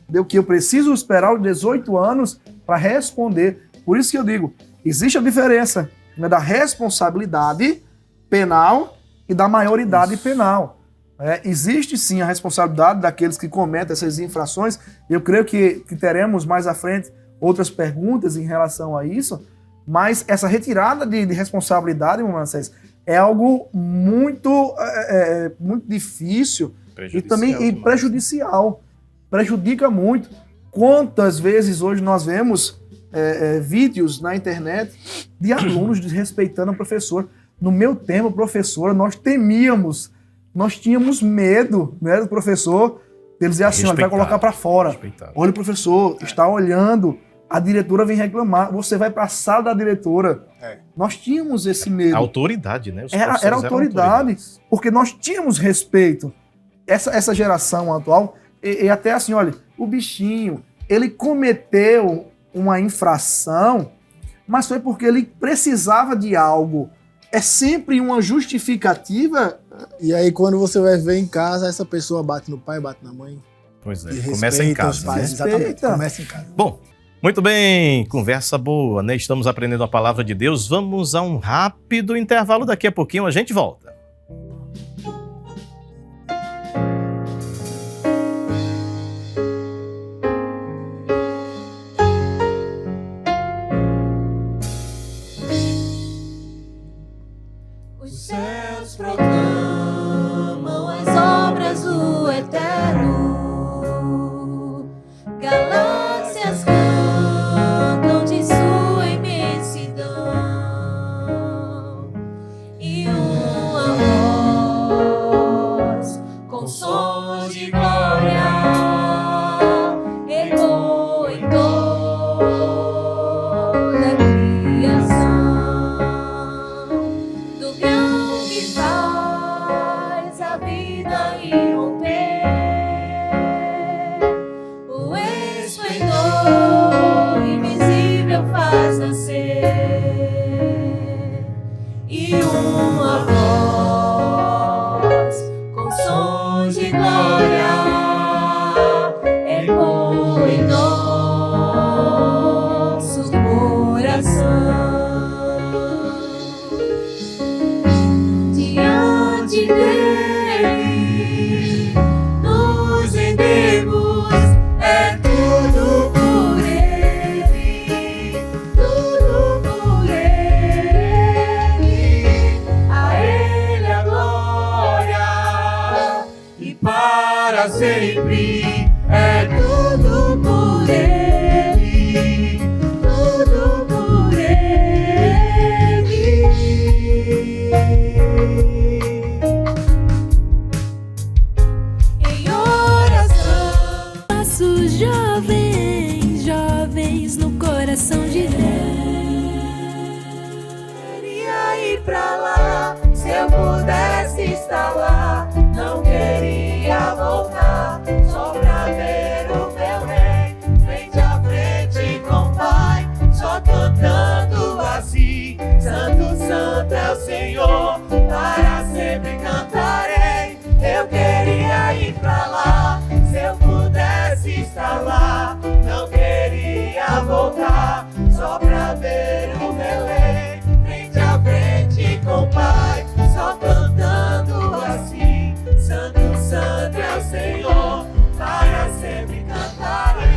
Speaker 4: do que eu preciso esperar os 18 anos para responder. Por isso que eu digo, existe a diferença, né, da responsabilidade penal e da maioridade penal. Existe sim a responsabilidade daqueles que cometem essas infrações. Eu creio que teremos mais à frente outras perguntas em relação a isso, mas essa retirada de responsabilidade, irmão Manassés, é algo muito difícil e também prejudicial. Prejudica muito. Quantas vezes hoje nós vemos vídeos na internet de alunos desrespeitando a professora. No meu tempo, professora, nós temíamos, nós tínhamos medo, né, do professor, dele dizer assim, olha, vai colocar para fora. Olha, o professor está olhando, a diretora vem reclamar, você vai para a sala da diretora. Nós tínhamos esse medo.
Speaker 3: A autoridade, né?
Speaker 4: Era autoridade, porque nós tínhamos respeito. Essa geração atual, e até assim, olha, o bichinho, ele cometeu uma infração, mas foi porque ele precisava de algo. É sempre uma justificativa.
Speaker 5: E aí, quando você vai ver em casa, essa pessoa bate no pai, bate na mãe.
Speaker 3: Pois é,
Speaker 5: E
Speaker 3: começa em
Speaker 5: respeita os
Speaker 3: casa.
Speaker 5: pais,
Speaker 3: Né?
Speaker 5: exatamente, começa em casa.
Speaker 3: Bom, muito bem, conversa boa, né? Estamos aprendendo a palavra de Deus. Vamos a um rápido intervalo, daqui a pouquinho a gente volta.
Speaker 1: Os céus proclamam as obras do Eterno, galáxias cantam de sua imensidão, e uma voz com som de glória ecoa em toda a criação. Faz a vida irromper, o esplendor invisível faz nascer, e uma voz com som de glória ecoa em nosso coração. Diante dele nos rendemos, é tudo por ele, tudo por ele, a ele a glória e para sempre, é tudo por ele, tudo por ele. Em oração,
Speaker 2: Passos jovens, jovens no coração de Deus.
Speaker 1: queria ir pra lá, se eu pudesse estar lá, não queria voltar, só pra ver o meu rei, frente a frente com o Pai, só cantando assim, Santo, Santo é o Senhor, para sempre cantarei. Eu queria ir pra lá, se eu pudesse estar lá, não queria voltar, só pra ver o meu rei, frente a frente com o Pai, só cantando assim, Santo, Santo é o Senhor, para sempre cantarei.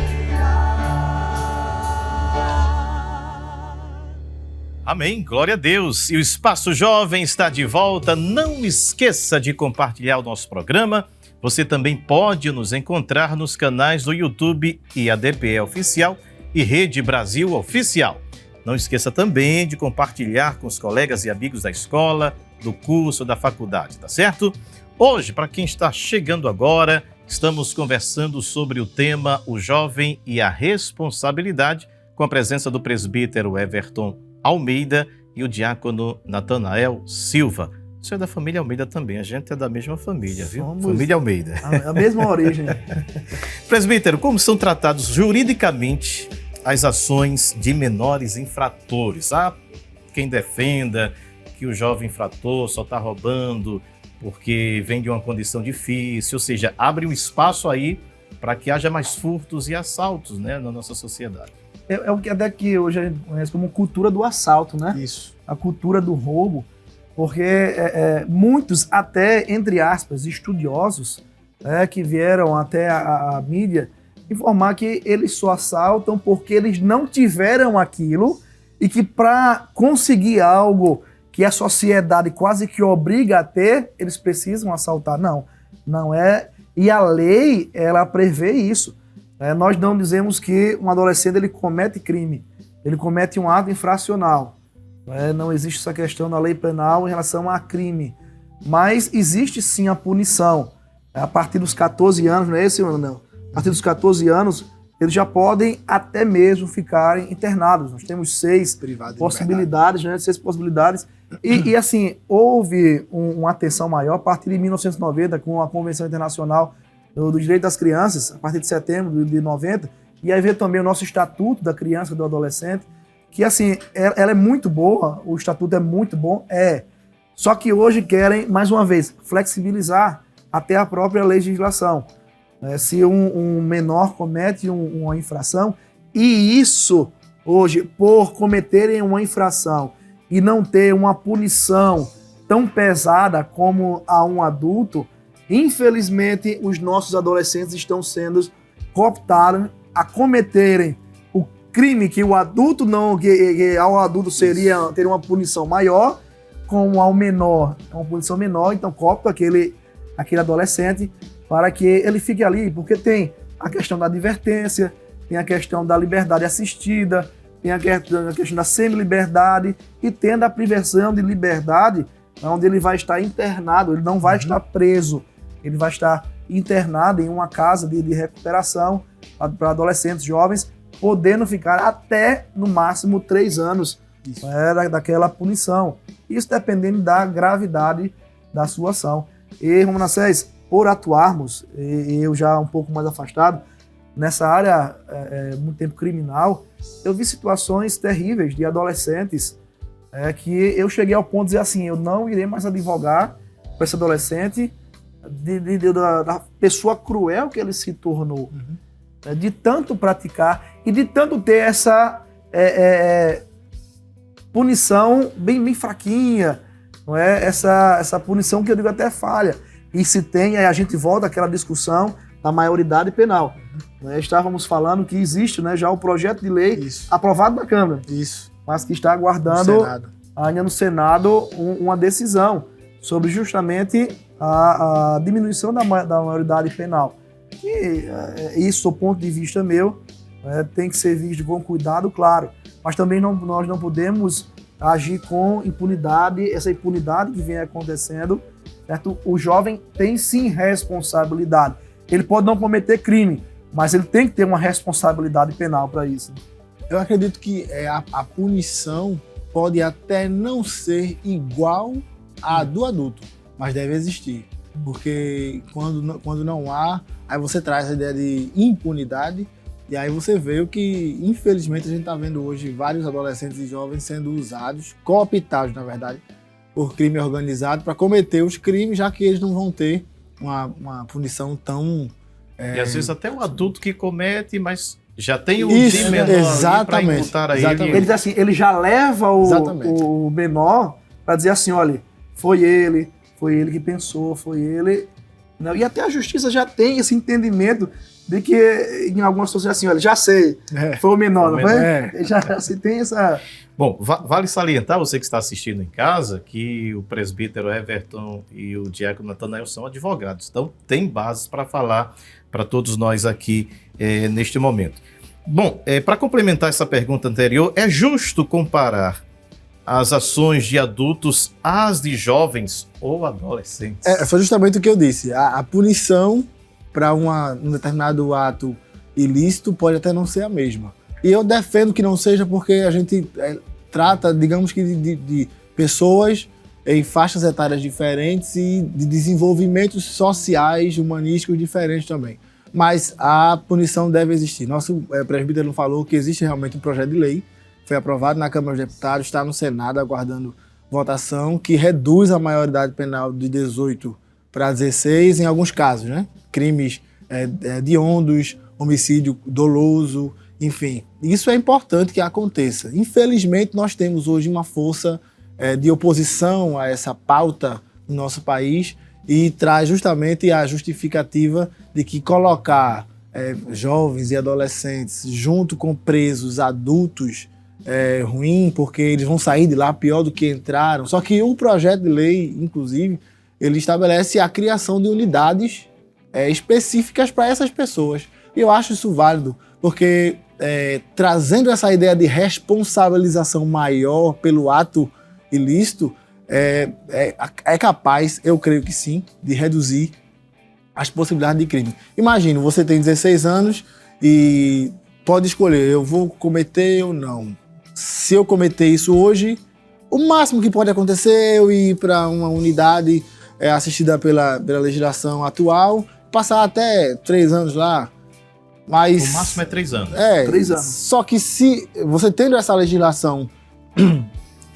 Speaker 3: Amém, glória a Deus. E o Espaço Jovem está de volta. Não esqueça de compartilhar o nosso programa. Você também pode nos encontrar nos canais do YouTube IADPE Oficial e Rede Brasil Oficial. Não esqueça também de compartilhar com os colegas e amigos da escola, do curso, da faculdade, tá certo? Hoje, para quem está chegando agora, estamos conversando sobre o tema O Jovem e a Responsabilidade, com a presença do presbítero Everton Almeida e o diácono Natanael Silva. Você é da família Almeida também, a gente é da mesma família, viu?
Speaker 4: Somos
Speaker 3: Família Almeida.
Speaker 4: a mesma origem.
Speaker 3: Presbítero, como são tratados juridicamente as ações de menores infratores? Há quem defenda que o jovem infrator só está roubando porque vem de uma condição difícil, ou seja, abre um espaço aí para que haja mais furtos e assaltos, né, na nossa sociedade.
Speaker 4: É o que até que hoje a gente conhece como cultura do assalto, né?
Speaker 5: Isso.
Speaker 4: A cultura do roubo, porque muitos, até, entre aspas, estudiosos, que vieram até a mídia, informar que eles só assaltam porque eles não tiveram aquilo e que para conseguir algo que a sociedade quase que obriga a ter, eles precisam assaltar. Não é. E a lei, ela prevê isso. Nós não dizemos que um adolescente ele comete crime, ele comete um ato infracional. Não existe essa questão na lei penal em relação a crime. Mas existe sim a punição. A partir dos 14 anos, não é esse, não? A partir dos 14 anos, eles já podem até mesmo ficarem internados. Nós temos 6 possibilidades, né? 6 possibilidades. E assim, houve uma atenção maior a partir de 1990, com a Convenção Internacional do Direito das Crianças, a partir de setembro de 90, e aí veio também o nosso Estatuto da Criança e do Adolescente, que assim, ela é muito boa, o Estatuto é muito bom, só que hoje querem, mais uma vez, flexibilizar até a própria legislação. Se um menor comete uma infração, e isso, hoje, por cometerem uma infração e não ter uma punição tão pesada como a um adulto, infelizmente, os nossos adolescentes estão sendo cooptados a cometerem o crime que o adulto não, que ao adulto teria uma punição maior, como ao menor, uma punição menor, então coopta aquele adolescente para que ele fique ali, porque tem a questão da advertência, tem a questão da liberdade assistida, tem a questão da semi-liberdade e tem a privação de liberdade, onde ele vai estar internado, ele não vai estar preso, ele vai estar internado em uma casa de recuperação para adolescentes jovens, podendo ficar até, no máximo, 3 anos daquela punição. Isso dependendo da gravidade da sua ação. E, Romunassés, por atuarmos, eu já um pouco mais afastado, nessa área, muito tempo criminal, eu vi situações terríveis de adolescentes que eu cheguei ao ponto de dizer assim, eu não irei mais advogar para esse adolescente da pessoa cruel que ele se tornou, de tanto praticar e de tanto ter essa punição bem fraquinha, não é? Essa punição que eu digo até falha. E se tem, aí a gente volta àquela discussão da maioridade penal. Estávamos falando que existe, né, já o projeto de lei aprovado na Câmara, mas que está aguardando ainda no Senado uma decisão sobre justamente a diminuição da maioridade penal. E isso, do ponto de vista meu, tem que ser visto com cuidado, claro, mas também nós não podemos agir com impunidade, essa impunidade que vem acontecendo, certo? O jovem tem sim responsabilidade. Ele pode não cometer crime, mas ele tem que ter uma responsabilidade penal para isso.
Speaker 5: Eu acredito que a punição pode até não ser igual à do adulto, mas deve existir. Porque quando não há, aí você traz a ideia de impunidade, e aí você vê o que, infelizmente, a gente está vendo hoje vários adolescentes e jovens sendo usados, cooptados, na verdade, por crime organizado para cometer os crimes, já que eles não vão ter uma punição tão...
Speaker 3: E às vezes até o adulto que comete, mas já tem o de menor para imputar a ele.
Speaker 4: Ele diz assim, ele já leva o menor para dizer assim, olha, foi ele que pensou, foi ele... Não, e até a justiça já tem esse entendimento de que em algumas situações assim, olha, já sei, foi o menor, não foi? Já se tem essa...
Speaker 3: Bom, vale salientar, você que está assistindo em casa, que o presbítero Everton e o diácono Natanael são advogados. Então, tem bases para falar para todos nós aqui neste momento. Bom, para complementar essa pergunta anterior, é justo comparar as ações de adultos às de jovens ou adolescentes?
Speaker 5: Foi justamente o que eu disse. A punição para um determinado ato ilícito pode até não ser a mesma. E eu defendo que não seja porque a gente trata, digamos que, de pessoas em faixas etárias diferentes e de desenvolvimentos sociais, humanísticos diferentes também. Mas a punição deve existir. Nosso presbítero falou que existe realmente um projeto de lei, foi aprovado na Câmara dos Deputados, está no Senado aguardando votação, que reduz a maioridade penal de 18 para 16 em alguns casos, né? Crimes hediondos, homicídio doloso, enfim. Isso é importante que aconteça. Infelizmente, nós temos hoje uma força de oposição a essa pauta no nosso país e traz justamente a justificativa de que colocar jovens e adolescentes junto com presos adultos é ruim, porque eles vão sair de lá pior do que entraram. Só que o projeto de lei, inclusive, ele estabelece a criação de unidades específicas para essas pessoas. E eu acho isso válido, porque trazendo essa ideia de responsabilização maior pelo ato ilícito, é capaz, eu creio que sim, de reduzir as possibilidades de crime. Imagina, você tem 16 anos e pode escolher, eu vou cometer ou não. Se eu cometer isso hoje, o máximo que pode acontecer é eu ir para uma unidade assistida pela legislação atual, passar até 3 anos lá. Mas,
Speaker 3: O máximo é 3 anos.
Speaker 4: 3 anos.
Speaker 5: Só que se você tendo essa legislação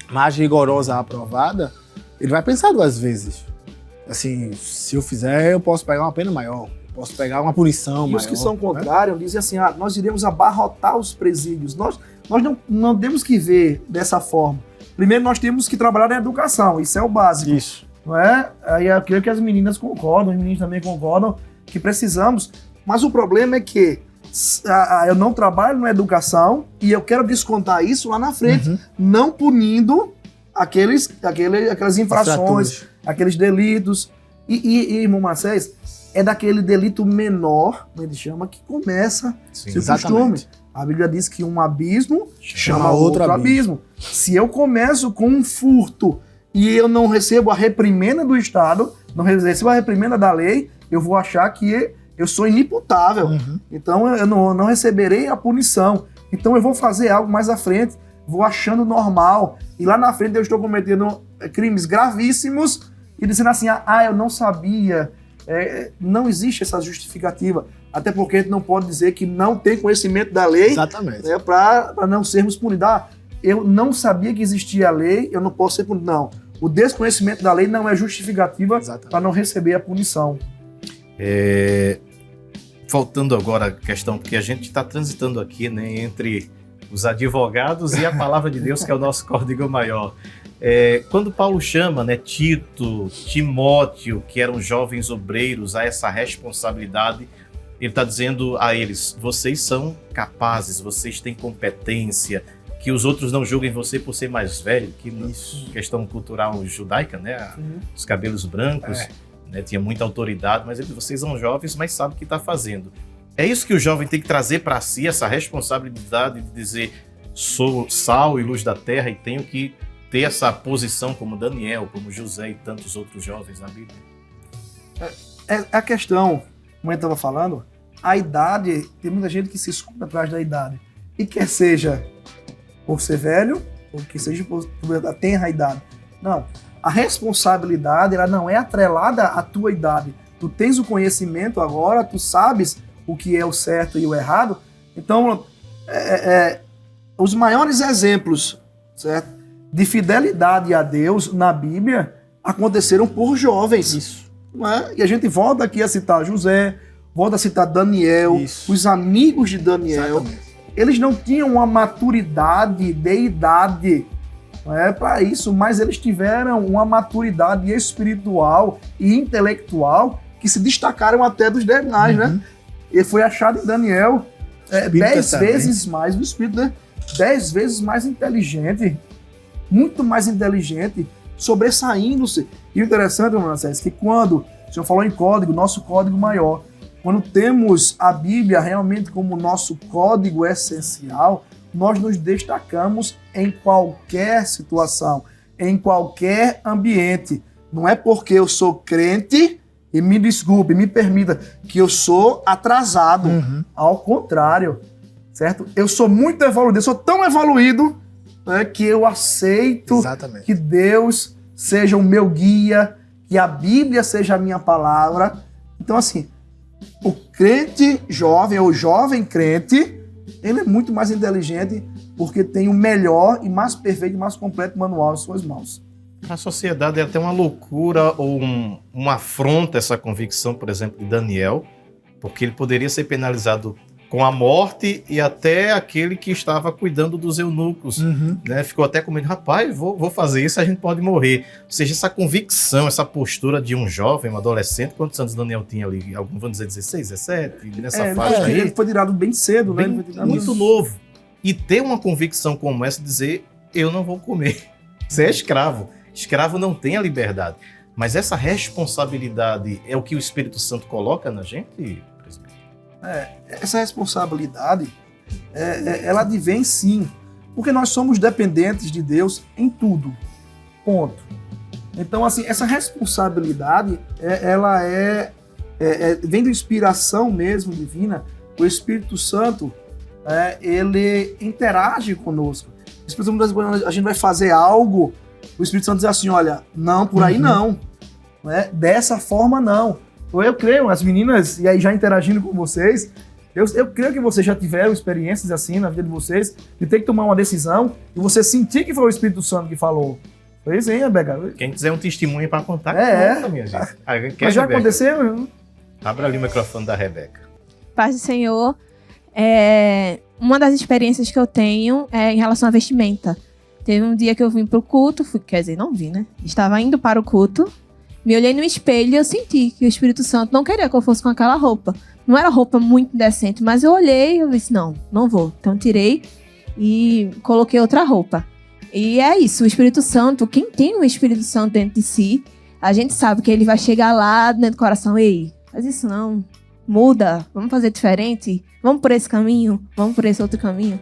Speaker 5: mais rigorosa aprovada, ele vai pensar 2 vezes. Assim, se eu fizer, eu posso pegar uma pena maior, posso pegar uma punição
Speaker 4: E
Speaker 5: maior.
Speaker 4: os que são contrários dizem assim, nós iremos abarrotar os presídios. Nós não temos que ver dessa forma. Primeiro, nós temos que trabalhar na educação, isso é o básico.
Speaker 5: Isso.
Speaker 4: Não é? Aí eu creio que as meninas concordam, os meninos também concordam que precisamos. Mas o problema é que eu não trabalho na educação e eu quero descontar isso lá na frente, não punindo aquelas infrações, aqueles delitos. E irmão Macés, é daquele delito menor, como ele chama, que começa
Speaker 3: Sim.
Speaker 4: seu costume. A Bíblia diz que um abismo chama outro abismo. Se eu começo com um furto e eu não recebo a reprimenda do Estado, não recebo a reprimenda da lei, eu vou achar que eu sou inimputável. Então eu não receberei a punição. Então eu vou fazer algo mais à frente, vou achando normal. E lá na frente eu estou cometendo crimes gravíssimos e dizendo assim, eu não sabia. Não existe essa justificativa. Até porque a gente não pode dizer que não tem conhecimento da lei.
Speaker 5: Exatamente.
Speaker 4: Para não sermos punidos. Eu não sabia que existia a lei, eu não posso ser punido. Não. O desconhecimento da lei não é justificativa para não receber a punição.
Speaker 3: Faltando agora a questão, porque a gente está transitando aqui, né, entre os advogados e a palavra de Deus, que é o nosso código maior. Quando Paulo chama, né, Tito, Timóteo, que eram jovens obreiros, a essa responsabilidade, ele está dizendo a eles, vocês são capazes, vocês têm competência, que os outros não julguem você por ser mais velho, que questão cultural judaica, né, os cabelos brancos, né, tinha muita autoridade, mas vocês são jovens, mas sabem o que está fazendo. É isso que o jovem tem que trazer para si, essa responsabilidade de dizer, sou sal e luz da terra e tenho que ter essa posição como Daniel, como José e tantos outros jovens na Bíblia.
Speaker 4: A questão, como eu estava falando, a idade, tem muita gente que se esconde atrás da idade. E quer seja por ser velho, ou que seja por tenra idade. Não. A responsabilidade, ela não é atrelada à tua idade. Tu tens o conhecimento agora, tu sabes o que é o certo e o errado. Então, os maiores exemplos, certo, de fidelidade a Deus na Bíblia aconteceram por jovens.
Speaker 5: Isso.
Speaker 4: Não é? E a gente volta aqui a citar José, volta a citar Daniel, os amigos de Daniel.
Speaker 5: Exatamente.
Speaker 4: Eles não tinham uma maturidade de idade para isso, mas eles tiveram uma maturidade espiritual e intelectual que se destacaram até dos demais, né? Ele foi achado em Daniel 10 vezes mais, o Espírito, né? 10 vezes mais inteligente, muito mais inteligente, sobressaindo-se. E o interessante, irmão Marcelo, é que quando o senhor falou em código, nosso código maior, quando temos a Bíblia realmente como nosso código essencial, nós nos destacamos em qualquer situação, em qualquer ambiente. Não é porque eu sou crente, e me desculpe, me permita, que eu sou atrasado. Ao contrário, certo? Eu sou muito evoluído, eu sou tão evoluído, né, que eu aceito que Deus seja o meu guia, que a Bíblia seja a minha palavra. Então, assim, o crente jovem, ou jovem crente, ele é muito mais inteligente porque tem o melhor e mais perfeito e mais completo manual em suas mãos.
Speaker 3: Para a sociedade é até uma loucura ou uma afronta essa convicção, por exemplo, de Daniel, porque ele poderia ser penalizado com a morte e até aquele que estava cuidando dos eunucos, né? Ficou até com medo, rapaz, vou fazer isso, a gente pode morrer. Ou seja, essa convicção, essa postura de um jovem, um adolescente, quantos anos Daniel tinha ali? Alguns vão dizer 16, 17, nessa faixa aí.
Speaker 4: Ele foi tirado bem cedo, né?
Speaker 3: Muito novo. E ter uma convicção como essa, dizer, eu não vou comer. Você é escravo. Escravo não tem a liberdade. Mas essa responsabilidade é o que o Espírito Santo coloca na gente, presidente?
Speaker 4: Essa responsabilidade, ela advém sim, porque nós somos dependentes de Deus em tudo, ponto. Então, assim, essa responsabilidade, ela vem da inspiração mesmo divina. O Espírito Santo, ele interage conosco. O Espírito Santo, quando a gente vai fazer algo, o Espírito Santo diz assim, olha, não, por aí não, dessa forma não. Então, eu creio, as meninas, e aí já interagindo com vocês, eu creio que vocês já tiveram experiências assim na vida de vocês, de ter que tomar uma decisão e você sentir que foi o Espírito Santo que falou. Pois é, Rebeca.
Speaker 3: Quem quiser um testemunho para contar, conta, minha gente.
Speaker 4: Mas já aconteceu?
Speaker 3: Abra ali o microfone da Rebeca.
Speaker 10: Paz do Senhor. Uma das experiências que eu tenho é em relação à vestimenta. Teve um dia que eu vim pro culto, não vi, né? Estava indo para o culto, me olhei no espelho e eu senti que o Espírito Santo não queria que eu fosse com aquela roupa. Não era roupa muito decente, mas eu olhei e eu disse, não vou. Então tirei e coloquei outra roupa. E é isso, o Espírito Santo, quem tem o Espírito Santo dentro de si, a gente sabe que ele vai chegar lá dentro do coração, ei, faz isso não, muda, vamos fazer diferente, vamos por esse caminho, vamos por esse outro caminho.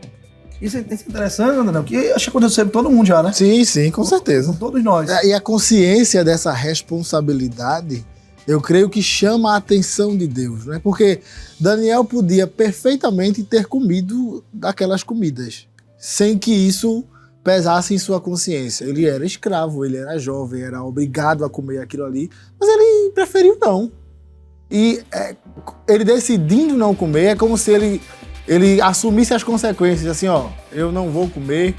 Speaker 4: Isso é interessante, André, porque acho que aconteceu com todo mundo já, né?
Speaker 5: Sim, com certeza.
Speaker 4: Com todos nós.
Speaker 5: E a consciência dessa responsabilidade, eu creio que chama a atenção de Deus, né? Porque Daniel podia perfeitamente ter comido daquelas comidas, sem que isso pesasse em sua consciência. Ele era escravo, ele era jovem, era obrigado a comer aquilo ali, mas ele preferiu não. E ele decidindo não comer, é como se ele assumisse as consequências, assim, ó, eu não vou comer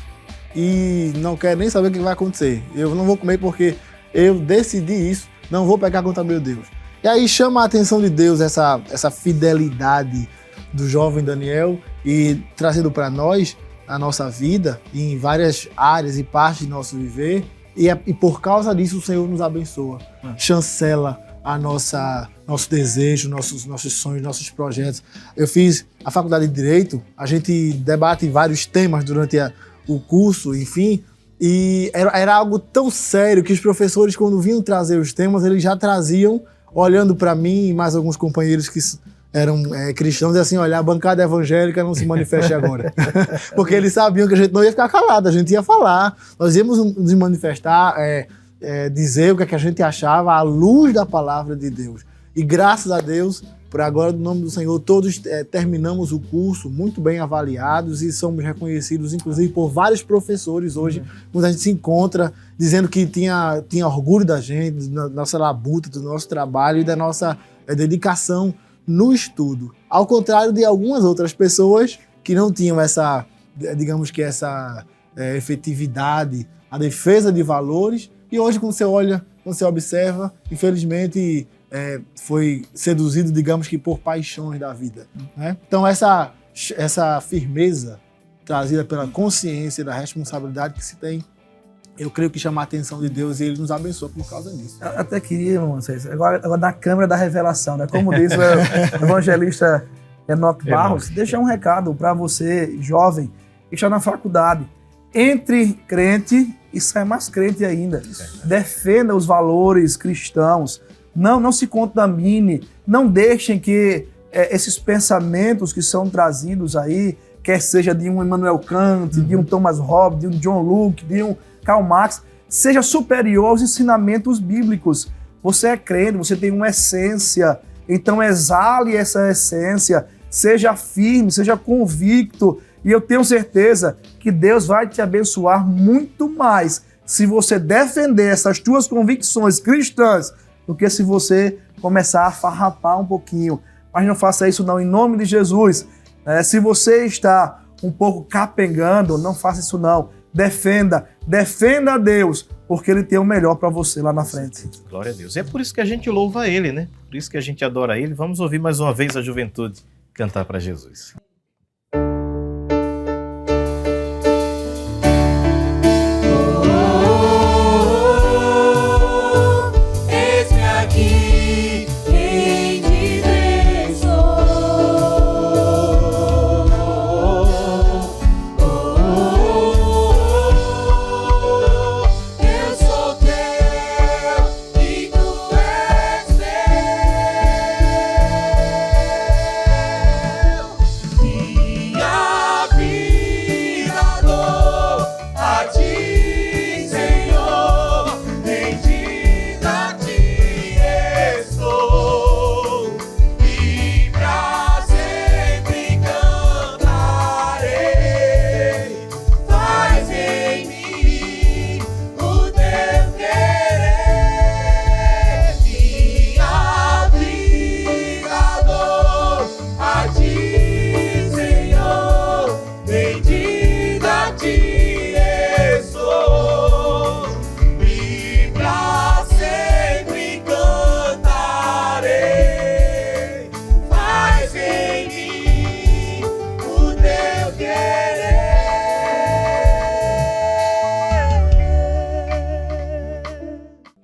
Speaker 5: e não quero nem saber o que vai acontecer. Eu não vou comer porque eu decidi isso, não vou pecar contra meu Deus. E aí chama a atenção de Deus essa fidelidade do jovem Daniel e trazendo para nós a nossa vida em várias áreas e partes do nosso viver, e por causa disso o Senhor nos abençoa, chancela nosso desejo, nossos sonhos, nossos projetos. Eu fiz a faculdade de Direito, a gente debate vários temas durante o curso, enfim, e era algo tão sério que os professores, quando vinham trazer os temas, eles já traziam, olhando para mim e mais alguns companheiros que eram cristãos, e assim, olha, a bancada evangélica não se manifeste agora. Porque eles sabiam que a gente não ia ficar calado, a gente ia falar, nós íamos nos manifestar, dizer o que a gente achava à luz da palavra de Deus. E graças a Deus, por agora, no nome do Senhor, todos terminamos o curso muito bem avaliados e somos reconhecidos, inclusive, por vários professores hoje, quando a gente se encontra, dizendo que tinha orgulho da gente, da nossa labuta, do nosso trabalho e da nossa dedicação no estudo. Ao contrário de algumas outras pessoas que não tinham essa, digamos que essa efetividade, a defesa de valores, e hoje quando você olha, quando você observa, infelizmente foi seduzido, digamos que por paixões da vida, né? Então essa firmeza trazida pela consciência da responsabilidade que se tem, eu creio que chama a atenção de Deus e Ele nos abençoa por causa disso.
Speaker 4: Eu até queria, irmão, agora na câmera da revelação, né? Como diz o evangelista Enoque Barros, deixar um recado para você, jovem, que está na faculdade. Entre crente e sai mais crente ainda. Defenda os valores cristãos. Não se contamine. Não deixem que esses pensamentos que são trazidos aí, quer seja de um Immanuel Kant, de um Thomas Hobbes, de um John Locke, de um Karl Marx, seja superior aos ensinamentos bíblicos. Você é crente, você tem uma essência, então exale essa essência, seja firme, seja convicto, e eu tenho certeza que Deus vai te abençoar muito mais se você defender essas tuas convicções cristãs do que se você começar a farrapar um pouquinho. Mas não faça isso não, em nome de Jesus. Se você está um pouco capengando, não faça isso não. Defenda a Deus, porque Ele tem o melhor para você lá na frente.
Speaker 3: Glória a Deus. É por isso que a gente louva Ele, né? Por isso que a gente adora Ele. Vamos ouvir mais uma vez a juventude cantar para Jesus.
Speaker 2: Eis-me aqui, quem te eu sou teu e tu és meu.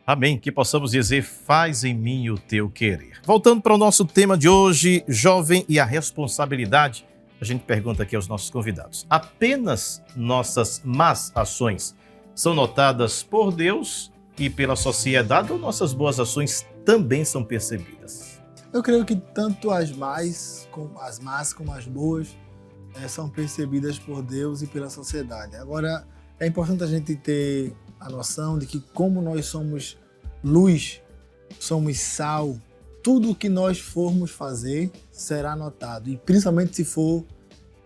Speaker 3: Amém. Que possamos dizer, faz em mim o teu querer. Voltando para o nosso tema de hoje, jovem e a responsabilidade, a gente pergunta aqui aos nossos convidados. Apenas nossas más ações são notadas por Deus e pela sociedade ou nossas boas ações também são percebidas?
Speaker 5: Eu creio que tanto as más como as boas são percebidas por Deus e pela sociedade. Agora, é importante a gente ter a noção de que como nós somos luz, somos sal, tudo o que nós formos fazer será notado, e principalmente se for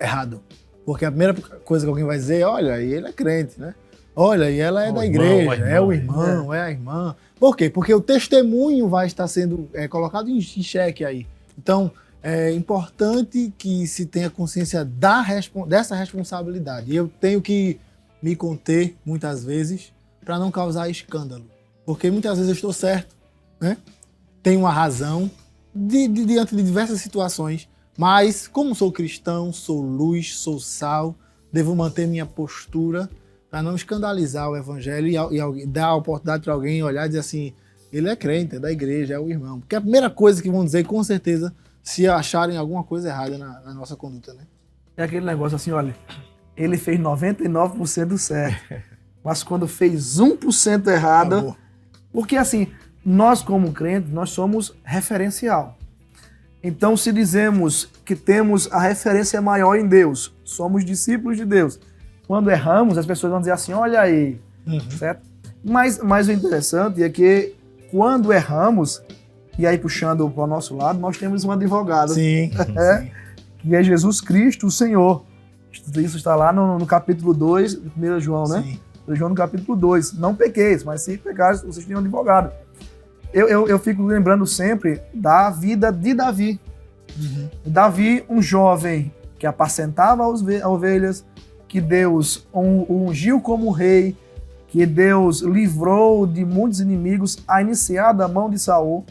Speaker 5: errado. Porque a primeira coisa que alguém vai dizer, olha, e ele é crente, né? Olha, e ela é da igreja, é o irmão, é a irmã. Por quê? Porque o testemunho vai estar sendo colocado em xeque aí. Então, é importante que se tenha consciência dessa responsabilidade. E eu tenho que me conter, muitas vezes, para não causar escândalo. Porque muitas vezes eu estou certo, né? Tenho uma razão diante de diversas situações, mas como sou cristão, sou luz, sou sal, devo manter minha postura para não escandalizar o evangelho e dar a oportunidade para alguém olhar e dizer assim, ele é crente, é da igreja, é o irmão. Porque é a primeira coisa que vão dizer, com certeza, se acharem alguma coisa errada na nossa conduta, né?
Speaker 4: É aquele negócio assim, olha, ele fez 99% certo, mas quando fez 1% errada,
Speaker 5: Acabou.
Speaker 4: porque assim, nós como crentes, nós somos referencial. Então, se dizemos que temos a referência maior em Deus, somos discípulos de Deus, quando erramos, as pessoas vão dizer assim, olha aí, certo? Mas o interessante é que quando erramos, e aí puxando para o nosso lado, nós temos um advogado,
Speaker 5: Sim, sim.
Speaker 4: que é Jesus Cristo, o Senhor. Isso está lá no capítulo 2, 1 João, né?
Speaker 5: Sim.
Speaker 4: 1 João no capítulo 2. Não pequeis, mas se pecares, vocês têm um advogado. Eu fico lembrando sempre da vida de Davi. Davi, um jovem que apacentava as ovelhas, que Deus o ungiu como rei, que Deus livrou de muitos inimigos, a iniciar da mão de Saul,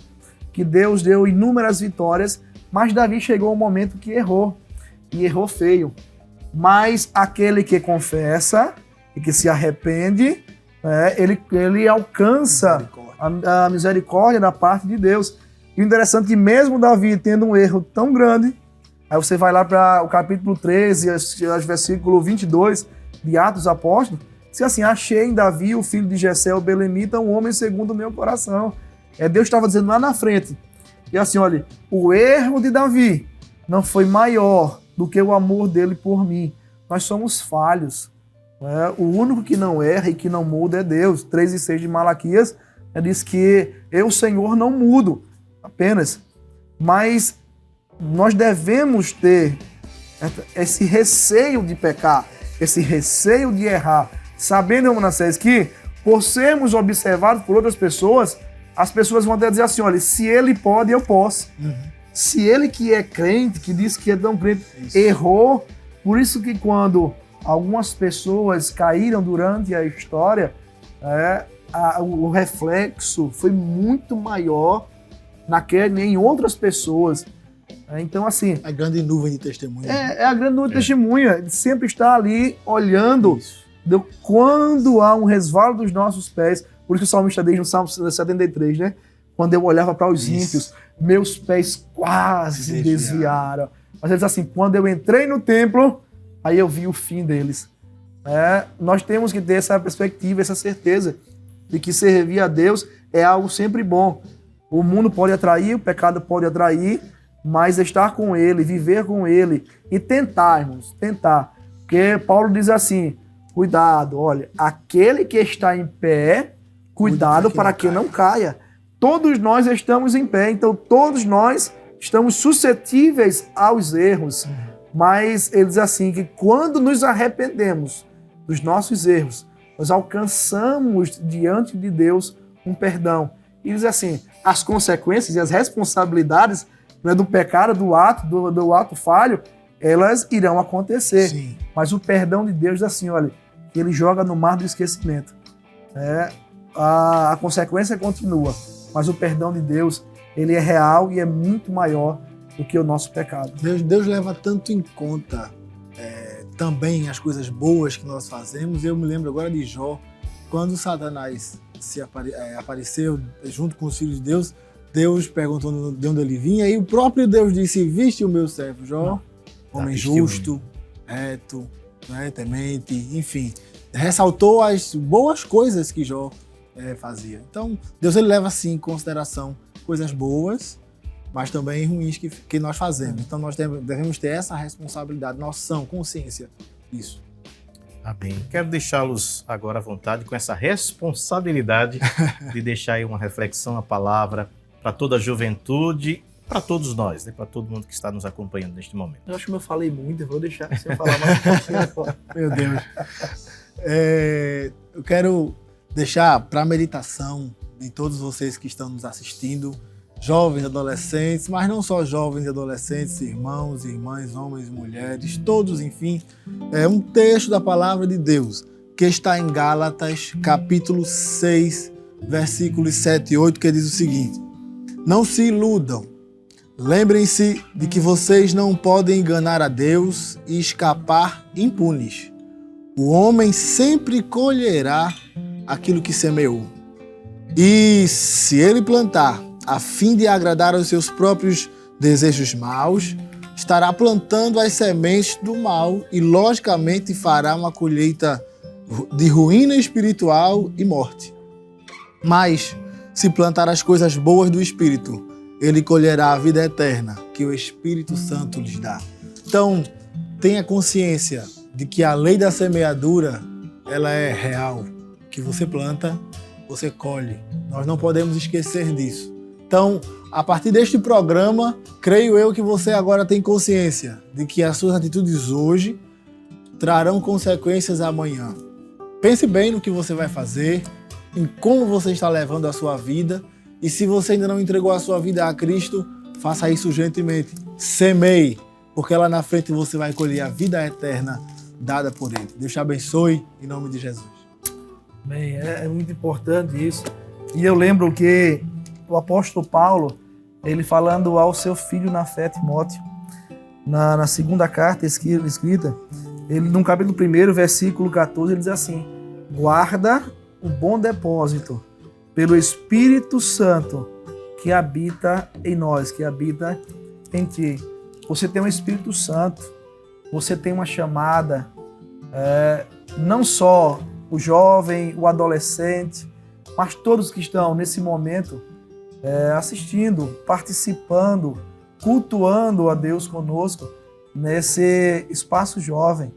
Speaker 4: que Deus deu inúmeras vitórias, mas Davi chegou um momento que errou, e errou feio. Mas aquele que confessa e que se arrepende, ele alcança a misericórdia da parte de Deus. E o interessante é que mesmo Davi tendo um erro tão grande, aí você vai lá para o capítulo 13, versículo 22 de Atos dos Apóstolos, diz assim, achei em Davi, o filho de Jessé, o belemita, um homem segundo o meu coração. Deus estava dizendo lá na frente. E assim, olha, o erro de Davi não foi maior do que o amor dele por mim. Nós somos falhos. O único que não erra e que não muda é Deus. 3:6 de Malaquias diz que eu, Senhor, não mudo apenas. Mas nós devemos ter esse receio de pecar, esse receio de errar, sabendo, Manassés, que por sermos observados por outras pessoas, as pessoas vão até dizer assim, olha, se ele pode, eu posso. Se ele que é crente, que diz que é tão crente, errou, por isso que quando algumas pessoas caíram durante a história, o reflexo foi muito maior em outras pessoas. Então, assim...
Speaker 5: A grande nuvem de testemunha.
Speaker 4: É a grande nuvem de testemunha. Ele sempre está ali olhando quando há um resvalo dos nossos pés. Por isso que o salmista diz no Salmo 73, né? Quando eu olhava para os ímpios, meus pés quase se desviaram. Mas ele diz assim, quando eu entrei no templo, aí eu vi o fim deles. Nós temos que ter essa perspectiva, essa certeza de que servir a Deus é algo sempre bom. O mundo pode atrair, o pecado pode atrair, mas estar com Ele, viver com Ele e tentar, irmãos, tentar. Porque Paulo diz assim, cuidado, olha, aquele que está em pé, cuidado para que não caia. Todos nós estamos em pé, então todos nós estamos suscetíveis aos erros. Mas ele diz assim, que quando nos arrependemos dos nossos erros, nós alcançamos diante de Deus um perdão. E diz assim, as consequências e as responsabilidades, né, do pecado, do ato falho, elas irão acontecer.
Speaker 5: Sim.
Speaker 4: Mas o perdão de Deus diz assim, olha, ele joga no mar do esquecimento. A consequência continua, mas o perdão de Deus, ele é real e é muito maior do que o nosso pecado.
Speaker 5: Deus leva tanto em conta também as coisas boas que nós fazemos. Eu me lembro agora de Jó, quando Satanás apareceu junto com os filhos de Deus, Deus perguntou de onde ele vinha, e o próprio Deus disse: viste o meu servo Jó, homem justo, reto, né, temente, enfim. Ressaltou as boas coisas que Jó fazia. Então, Deus ele leva sim em consideração coisas boas, mas também ruins que nós fazemos. Então, nós devemos ter essa responsabilidade, noção, consciência disso.
Speaker 3: Amém. Quero deixá-los agora à vontade com essa responsabilidade de deixar aí uma reflexão, a palavra para toda a juventude, para todos nós, né? Para todo mundo que está nos acompanhando neste momento.
Speaker 4: Eu acho que eu falei muito, eu vou deixar você falar mais um pouquinho.
Speaker 5: Meu Deus. Eu quero deixar para meditação de todos vocês que estão nos assistindo, jovens, adolescentes, mas não só jovens e adolescentes, irmãos, irmãs, homens e mulheres, todos, enfim, é um texto da palavra de Deus que está em Gálatas, capítulo 6, versículos 7 e 8, que diz o seguinte: não se iludam, lembrem-se de que vocês não podem enganar a Deus e escapar impunes. O homem sempre colherá aquilo que semeou. E se ele plantar a fim de agradar aos seus próprios desejos maus, estará plantando as sementes do mal e, logicamente, fará uma colheita de ruína espiritual e morte. Mas, se plantar as coisas boas do Espírito, ele colherá a vida eterna que o Espírito Santo lhes dá. Então, tenha consciência de que a lei da semeadura, ela é real. O que você planta, você colhe. Nós não podemos esquecer disso. Então, a partir deste programa, creio eu que você agora tem consciência de que as suas atitudes hoje trarão consequências amanhã. Pense bem no que você vai fazer, em como você está levando a sua vida, e se você ainda não entregou a sua vida a Cristo, faça isso urgentemente. Semeie, porque lá na frente você vai colher a vida eterna dada por Ele. Deus te abençoe, em nome de Jesus.
Speaker 4: Bem, é muito importante isso. E eu lembro que o apóstolo Paulo, ele falando ao seu filho na fé, Timóteo, na segunda carta escrita, ele no capítulo 1, versículo 14, ele diz assim: guarda o bom depósito pelo Espírito Santo que habita em nós, que habita em ti. Você tem um Espírito Santo, você tem uma chamada, não só o jovem, o adolescente, mas todos que estão nesse momento assistindo, participando, cultuando a Deus conosco nesse espaço jovem.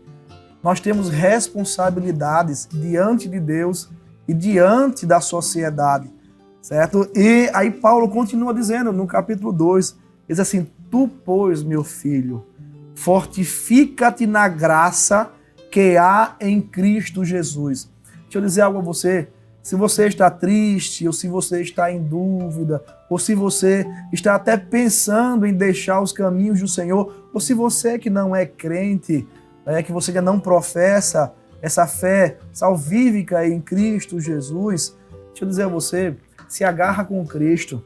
Speaker 4: Nós temos responsabilidades diante de Deus e diante da sociedade, certo? E aí Paulo continua dizendo no capítulo 2, diz assim: tu, pois, meu filho, fortifica-te na graça que há em Cristo Jesus. Deixa eu dizer algo a você. Se você está triste, ou se você está em dúvida, ou se você está até pensando em deixar os caminhos do Senhor, ou se você que não é crente, que você já não professa essa fé salvífica em Cristo Jesus, deixa eu dizer a você, se agarra com Cristo,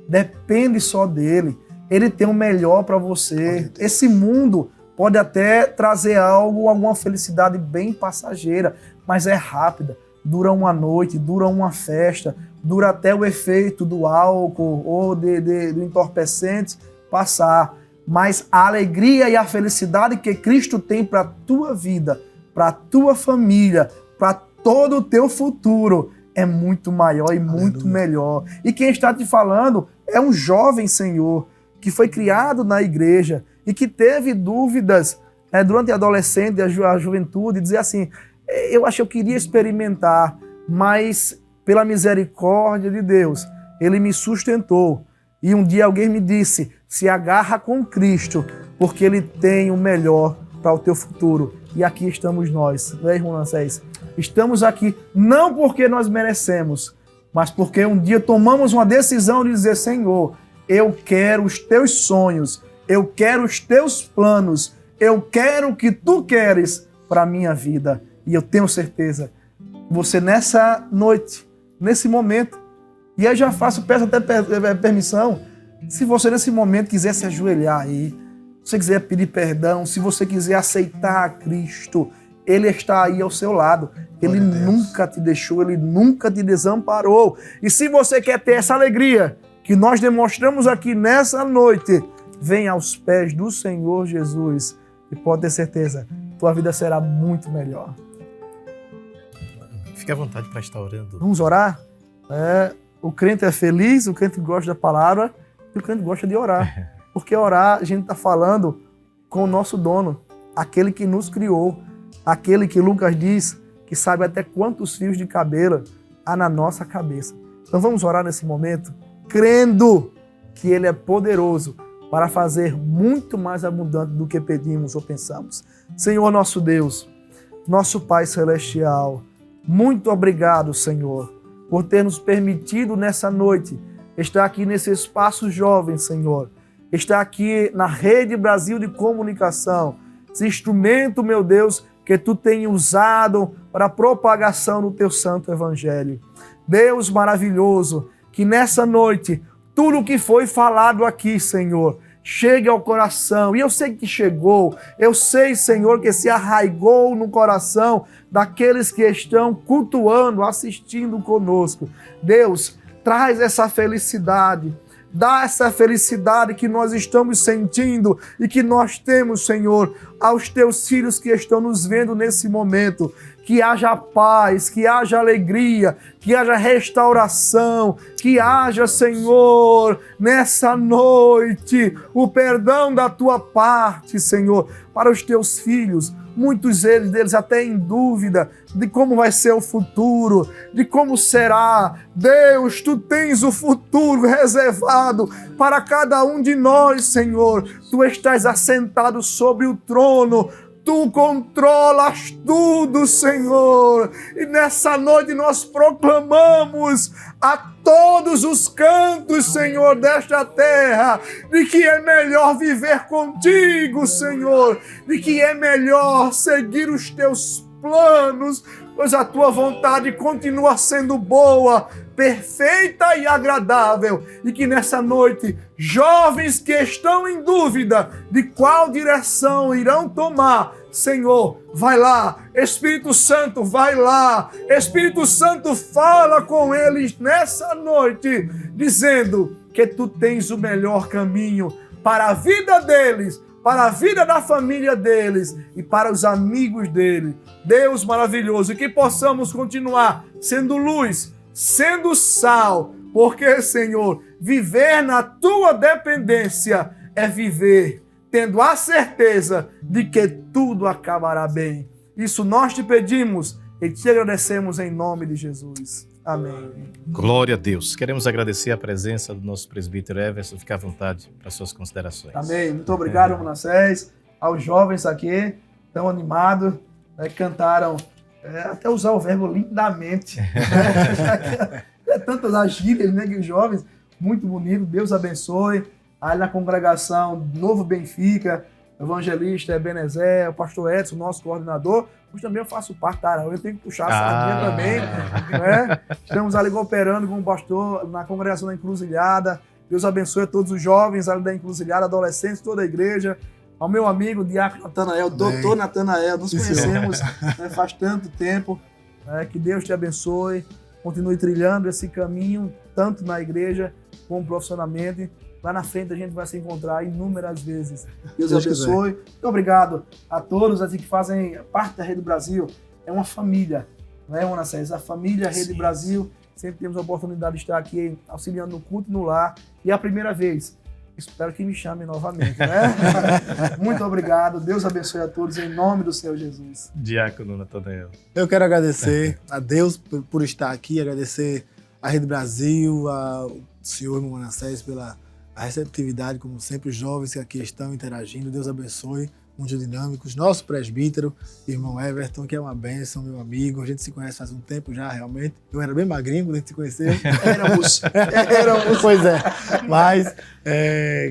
Speaker 4: depende só dele, ele tem o melhor para você. Esse mundo pode até trazer alguma felicidade bem passageira, mas é rápida. Dura uma noite, dura uma festa, dura até o efeito do álcool ou do entorpecente passar. Mas a alegria e a felicidade que Cristo tem para a tua vida, para a tua família, para todo o teu futuro, é muito maior e muito melhor. E quem está te falando é um jovem Senhor que foi criado na igreja e que teve dúvidas durante a adolescência e a juventude, dizer assim: eu acho que eu queria experimentar, mas pela misericórdia de Deus, Ele me sustentou. E um dia alguém me disse: se agarra com Cristo, porque Ele tem o melhor para o teu futuro. E aqui estamos nós, né, irmão Nancés? Estamos aqui não porque nós merecemos, mas porque um dia tomamos uma decisão de dizer: Senhor, eu quero os teus sonhos, eu quero os teus planos, eu quero o que tu queres para a minha vida. E eu tenho certeza, você nessa noite, nesse momento, e eu já peço até permissão, se você nesse momento quiser se ajoelhar aí, se você quiser pedir perdão, se você quiser aceitar a Cristo, Ele está aí ao seu lado. Ele nunca te deixou, Ele nunca te desamparou. E se você quer ter essa alegria que nós demonstramos aqui nessa noite, venha aos pés do Senhor Jesus e pode ter certeza, tua vida será muito melhor.
Speaker 3: Fique à vontade para estar orando.
Speaker 4: Vamos orar? O crente é feliz, o crente gosta da palavra e o crente gosta de orar. Porque orar, a gente está falando com o nosso dono, aquele que nos criou, aquele que Lucas diz que sabe até quantos fios de cabelo há na nossa cabeça. Então vamos orar nesse momento, crendo que Ele é poderoso para fazer muito mais abundante do que pedimos ou pensamos. Senhor nosso Deus, nosso Pai Celestial, muito obrigado, Senhor, por ter nos permitido nessa noite estar aqui nesse espaço jovem, Senhor, estar aqui na Rede Brasil de Comunicação, esse instrumento, meu Deus, que Tu tem usado para a propagação do Teu Santo Evangelho. Deus maravilhoso, que nessa noite, tudo que foi falado aqui, Senhor, chegue ao coração. E eu sei que chegou, eu sei, Senhor, que se arraigou no coração daqueles que estão cultuando, assistindo conosco. Deus, traz essa felicidade, dá essa felicidade que nós estamos sentindo e que nós temos, Senhor, aos Teus filhos que estão nos vendo nesse momento. Que haja paz, que haja alegria, que haja restauração, que haja, Senhor, nessa noite, o perdão da Tua parte, Senhor, para os Teus filhos. Muitos deles até em dúvida de como vai ser o futuro, de como será. Deus, Tu tens o futuro reservado para cada um de nós, Senhor. Tu estás assentado sobre o trono. Tu controlas tudo, Senhor. E nessa noite nós proclamamos a todos os cantos, Senhor, desta terra, de que é melhor viver contigo, Senhor, de que é melhor seguir os Teus planos, pois a Tua vontade continua sendo boa, perfeita e agradável. E que nessa noite, jovens que estão em dúvida de qual direção irão tomar, Senhor, vai lá, Espírito Santo, vai lá, Espírito Santo, fala com eles nessa noite, dizendo que Tu tens o melhor caminho para a vida deles, para a vida da família deles e para os amigos deles. Deus maravilhoso, e que possamos continuar sendo luz, sendo sal, porque, Senhor, viver na Tua dependência é viver tendo a certeza de que tudo acabará bem. Isso nós Te pedimos e Te agradecemos em nome de Jesus. Amém.
Speaker 3: Glória a Deus. Queremos agradecer a presença do nosso presbítero Everson. Fique à vontade para suas considerações.
Speaker 4: Amém. Muito obrigado, Manassés, aos jovens aqui, tão animados, cantaram, até usar o verbo lindamente. Tantas as gírias, né, que os jovens, muito bonito. Deus abençoe. Aí na congregação Novo Benfica, evangelista Ebenezer, o pastor Edson, nosso coordenador, mas também eu faço parte da área, eu tenho que puxar a sardinha também. Né? Estamos ali cooperando com o pastor na congregação da Encruzilhada. Deus abençoe a todos os jovens ali da Encruzilhada, adolescentes, toda a igreja. Ao meu amigo, Diácono Natanael, doutor Natanael, nos conhecemos faz tanto tempo. Que Deus te abençoe, continue trilhando esse caminho, tanto na igreja como profissionalmente. Lá na frente a gente vai se encontrar inúmeras vezes. Deus abençoe. Muito obrigado a todos que fazem parte da Rede Brasil. É uma família, não é, Manassés? A família Rede Brasil. Sempre temos a oportunidade de estar aqui auxiliando no culto e no lar. E é a primeira vez. Espero que me chamem novamente, né? Muito obrigado. Deus abençoe a todos em nome do Senhor Jesus.
Speaker 3: Diácono Natanael.
Speaker 5: Eu quero agradecer a Deus por estar aqui, agradecer a Rede Brasil, ao senhor Manassés pela a receptividade, como sempre, os jovens que aqui estão interagindo. Deus abençoe, muito dinâmicos. Nosso presbítero, irmão Everton, que é uma bênção, meu amigo. A gente se conhece faz um tempo já, realmente. Eu era bem magrinho quando a gente se conheceu. Éramos. Pois é. Mas,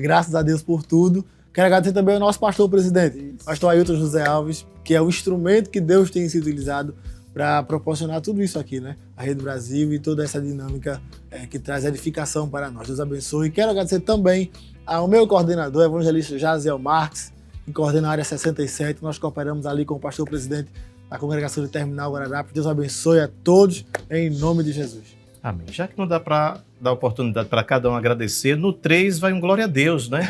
Speaker 5: graças a Deus por tudo. Quero agradecer também ao nosso pastor presidente, pastor Ailton José Alves, que é o instrumento que Deus tem sido utilizado para proporcionar tudo isso aqui, né? A Rede Brasil e toda essa dinâmica que traz edificação para nós. Deus abençoe. E quero agradecer também ao meu coordenador, evangelista Jaziel Marques, que coordena a área 67. Nós cooperamos ali com o pastor presidente da Congregação de Terminal Guararapes. Deus abençoe a todos, em nome de Jesus.
Speaker 3: Amém. Já que não dá para dar oportunidade para cada um agradecer, no 3 vai um glória a Deus, né?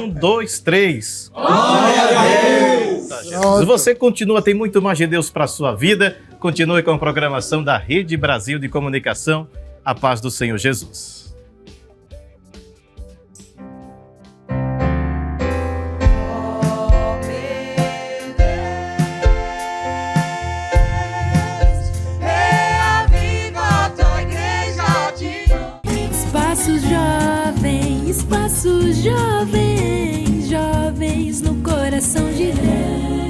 Speaker 3: 1, 2, 3.
Speaker 2: Glória a Deus!
Speaker 3: Se você continua, tem muito mais de Deus para a sua vida. Continue com a programação da Rede Brasil de Comunicação. A paz do Senhor Jesus.
Speaker 11: Espaços jovens, jovens no coração de Deus.